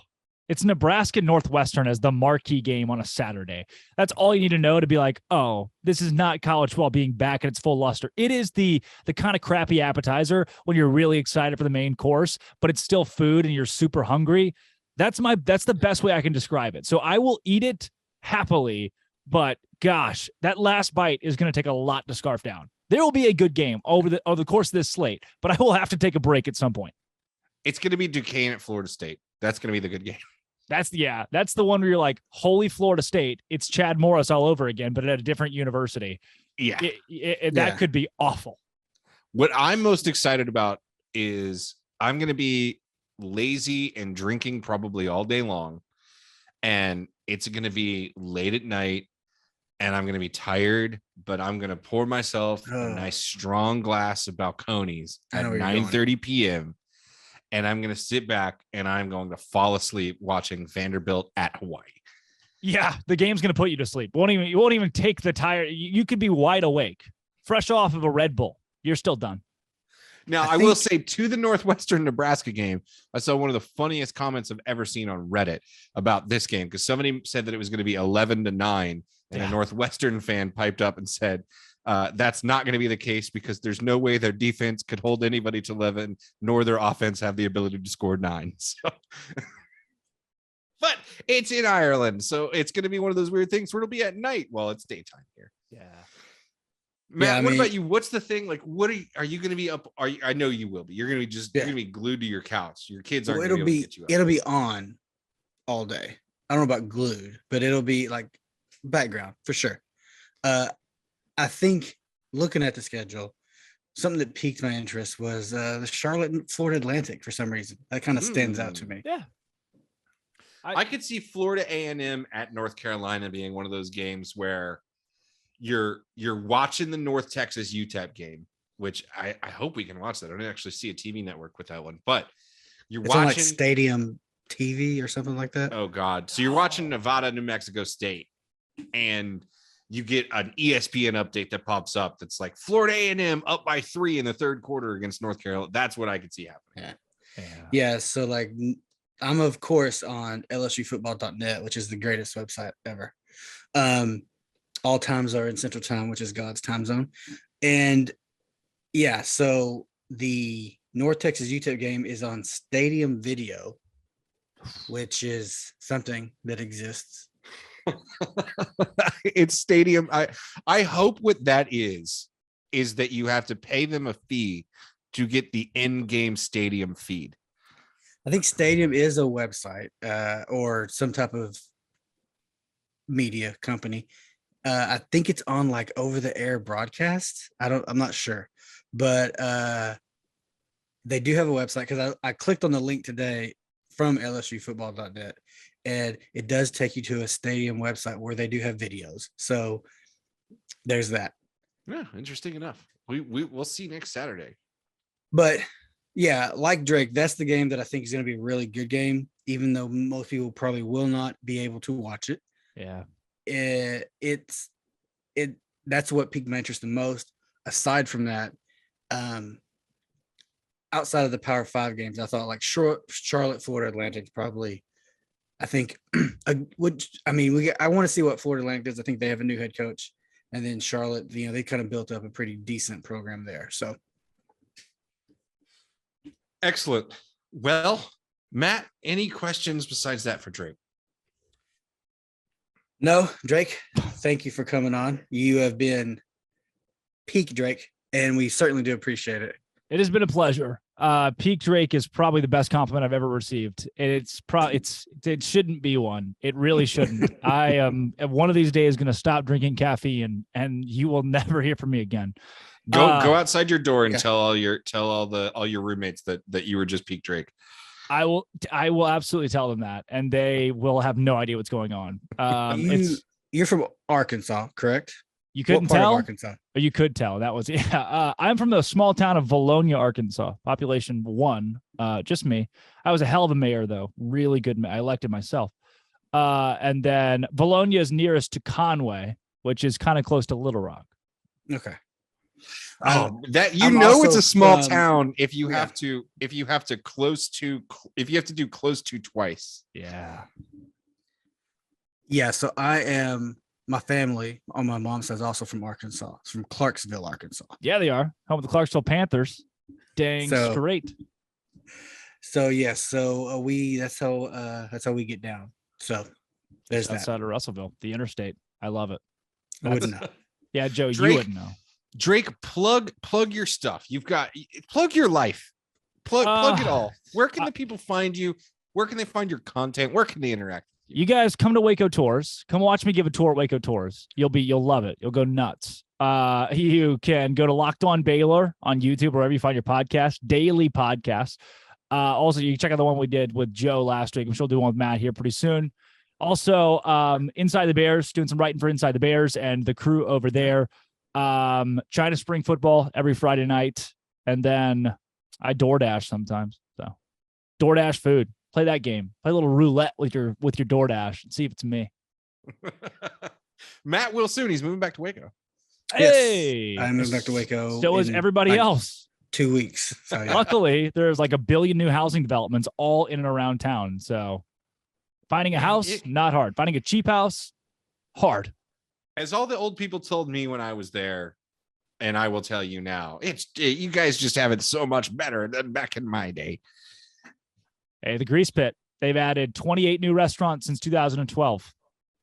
[SPEAKER 1] It's Nebraska Northwestern as the marquee game on a Saturday. That's all you need to know to be like, oh, this is not college football being back at its full luster. It is the kind of crappy appetizer when you're really excited for the main course, but it's still food and you're super hungry. That's the best way I can describe it. So I will eat it happily, but gosh, that last bite is going to take a lot to scarf down. There will be a good game over the course of this slate, but I will have to take a break at some point.
[SPEAKER 4] It's going to be Duquesne at Florida State. That's going to be the good game.
[SPEAKER 1] That's the one where you're like, holy Florida State. It's Chad Morris all over again, but at a different university.
[SPEAKER 4] Yeah.
[SPEAKER 1] That could be awful.
[SPEAKER 4] What I'm most excited about is I'm going to be lazy and drinking probably all day long. And it's going to be late at night and I'm going to be tired, but I'm going to pour myself a nice strong glass of Balcones at 9:30 p.m. And I'm going to sit back and I'm going to fall asleep watching Vanderbilt at Hawaii.
[SPEAKER 1] Yeah, the game's going to put you to sleep. You won't even take the tired. You could be wide awake, fresh off of a Red Bull. You're still done.
[SPEAKER 4] Now, I will say to the Northwestern Nebraska game, I saw one of the funniest comments I've ever seen on Reddit about this game because somebody said that it was going to be 11-9, and a Northwestern fan piped up and said, that's not going to be the case because there's no way their defense could hold anybody to 11, nor their offense have the ability to score 9. So. But it's in Ireland, so it's going to be one of those weird things where it'll be at night while it's daytime here.
[SPEAKER 1] Yeah.
[SPEAKER 4] Matt, what about you? What's the thing? Like, what are you going to be up? I know you will be. You're going to be you're going to be glued to your couch. Your kids aren't going to be able to get you up.
[SPEAKER 3] It'll be on all day. I don't know about glued, but it'll be like background for sure. I think looking at the schedule, something that piqued my interest was the Charlotte and Florida Atlantic for some reason. That kind of stands out to me.
[SPEAKER 1] Yeah.
[SPEAKER 4] I could see Florida A&M at North Carolina being one of those games where you're watching the North Texas UTEP game, which I hope we can watch that. I don't actually see a TV network with that one, but it's watching
[SPEAKER 3] like Stadium TV or something like that.
[SPEAKER 4] Oh God. So you're watching Nevada, New Mexico State, and you get an ESPN update that pops up. That's like Florida A&M up by 3 in the third quarter against North Carolina. That's what I could see happening.
[SPEAKER 3] Yeah. So like, I'm of course on LSUfootball.net, which is the greatest website ever. All times are in Central Time, which is God's time zone. And yeah, so the North Texas UTEP game is on Stadium Video, which is something that exists.
[SPEAKER 4] It's Stadium. I hope what that is that you have to pay them a fee to get the in-game Stadium feed.
[SPEAKER 3] I think Stadium is a website or some type of media company. I think it's on like over the air broadcast. I'm not sure, but they do have a website because I clicked on the link today from LSUfootball.net and it does take you to a Stadium website where they do have videos. So there's that.
[SPEAKER 4] Yeah. Interesting enough. We'll see next Saturday.
[SPEAKER 3] But yeah, like Drake, that's the game that I think is going to be a really good game, even though most people probably will not be able to watch it.
[SPEAKER 1] Yeah.
[SPEAKER 3] That's what piqued my interest the most. Aside from that, outside of the Power 5 games, I thought like Charlotte, Florida Atlantic probably. I think I want to see what Florida Atlantic does. I think they have a new head coach, and then Charlotte, they kind of built up a pretty decent program there. So
[SPEAKER 4] excellent. Well, Matt, any questions besides that for Drake?
[SPEAKER 3] No, Drake, thank you for coming on. You have been peak Drake, and we certainly do appreciate it.
[SPEAKER 1] It has been a pleasure. Peak Drake is probably the best compliment I've ever received. It shouldn't be one. It really shouldn't. I am one of these days going to stop drinking caffeine and you will never hear from me again.
[SPEAKER 4] Go outside your door and tell all your roommates that you were just Peak Drake.
[SPEAKER 1] I will absolutely tell them that, and they will have no idea what's going on.
[SPEAKER 3] You're from Arkansas, correct?
[SPEAKER 1] You couldn't tell?
[SPEAKER 3] Arkansas?
[SPEAKER 1] Or you could tell. That was I'm from the small town of Valonia, Arkansas. Population 1. Just me. I was a hell of a mayor though. Really good. I elected myself. And then Valonia is nearest to Conway, which is kind of close to Little Rock.
[SPEAKER 3] Okay.
[SPEAKER 4] Oh, that
[SPEAKER 3] I'm
[SPEAKER 4] it's
[SPEAKER 3] also
[SPEAKER 4] a small
[SPEAKER 3] from-
[SPEAKER 4] town if you
[SPEAKER 3] yeah.
[SPEAKER 4] have to do close to twice.
[SPEAKER 1] Yeah.
[SPEAKER 3] Yeah, so my family on my mom's side is also from Arkansas. It's from Clarksville, Arkansas.
[SPEAKER 1] Yeah, they are. Home of the Clarksville Panthers. Dang
[SPEAKER 3] So-
[SPEAKER 1] straight.
[SPEAKER 3] So yes, so that's how we get down. So there's that.
[SPEAKER 1] Outside of Russellville, the interstate. I love it.
[SPEAKER 3] I wouldn't know.
[SPEAKER 1] Yeah, Joe,
[SPEAKER 4] Drake-
[SPEAKER 1] you wouldn't know.
[SPEAKER 4] Drake, plug your stuff. Plug your life. Plug it all. Where can the people find you? Where can they find your content? Where can they interact with you?
[SPEAKER 1] You guys come to Waco Tours. Come watch me give a tour at Waco Tours. You'll love it. You'll go nuts. You can go to Locked On Baylor on YouTube, wherever you find your podcast, daily podcast. Also, you can check out the one we did with Joe last week. I'm sure we'll do one with Matt here pretty soon. Also, Inside the Bears, doing some writing for Inside the Bears and the crew over there. China Spring Football every Friday night. And then I DoorDash sometimes. So DoorDash food. Play that game. Play a little roulette with your DoorDash and see if it's me.
[SPEAKER 4] Matt will soon. He's moving back to Waco.
[SPEAKER 1] Hey,
[SPEAKER 3] I moved back to Waco.
[SPEAKER 1] So is
[SPEAKER 3] in,
[SPEAKER 1] everybody
[SPEAKER 3] like,
[SPEAKER 1] else.
[SPEAKER 3] 2 weeks. So, yeah.
[SPEAKER 1] Luckily, there's like 1 billion new housing developments all in and around town. So finding a house, not hard. Finding a cheap house, hard.
[SPEAKER 4] As all the old people told me when I was there, and I will tell you now, you guys just have it so much better than back in my day.
[SPEAKER 1] Hey, the Grease Pit. They've added 28 new restaurants since 2012.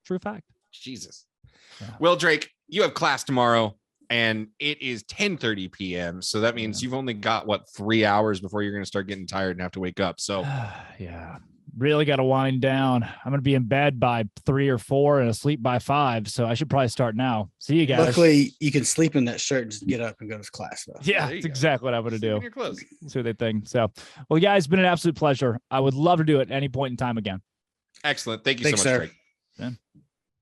[SPEAKER 1] True fact.
[SPEAKER 4] Jesus.
[SPEAKER 1] Yeah.
[SPEAKER 4] Well, Drake, you have class tomorrow, and it is 10:30 p.m. So that means you've only got 3 hours before you're going to start getting tired and have to wake up. So
[SPEAKER 1] yeah, really got to wind down. I'm going to be in bed by 3 or 4 and asleep by 5. So I should probably start now. See you guys.
[SPEAKER 3] Luckily, you can sleep in that shirt and just get up and go to class, though.
[SPEAKER 1] Yeah,
[SPEAKER 4] There you
[SPEAKER 1] that's
[SPEAKER 4] go.
[SPEAKER 1] exactly what I'm going to
[SPEAKER 4] Sleep
[SPEAKER 1] do.
[SPEAKER 4] in your clothes.
[SPEAKER 1] See what they think. So, well, guys, it's been an absolute pleasure. I would love to do it at any point in time again.
[SPEAKER 4] Excellent. Thank you
[SPEAKER 3] Thanks,
[SPEAKER 4] so much,
[SPEAKER 3] sir.
[SPEAKER 4] Drake.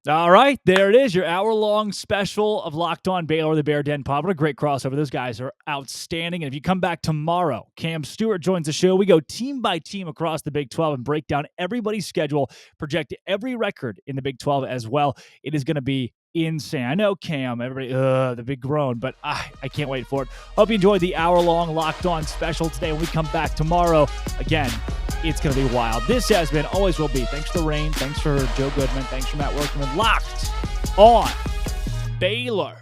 [SPEAKER 1] All right, there it is, your hour-long special of Locked On Baylor, the Bear Den Pod. What a great crossover. Those guys are outstanding. And if you come back tomorrow, Cam Stewart joins the show. We go team by team across the Big 12 and break down everybody's schedule, project every record in the Big 12 as well. It is going to be insane. I know, Cam, everybody, the big groan, but I can't wait for it. Hope you enjoyed the hour-long Locked On special today. When we come back tomorrow, again, it's going to be wild. This has been, always will be. Thanks to Rain. Thanks for Joe Goodman. Thanks for Matt Workman. Locked On Baylor.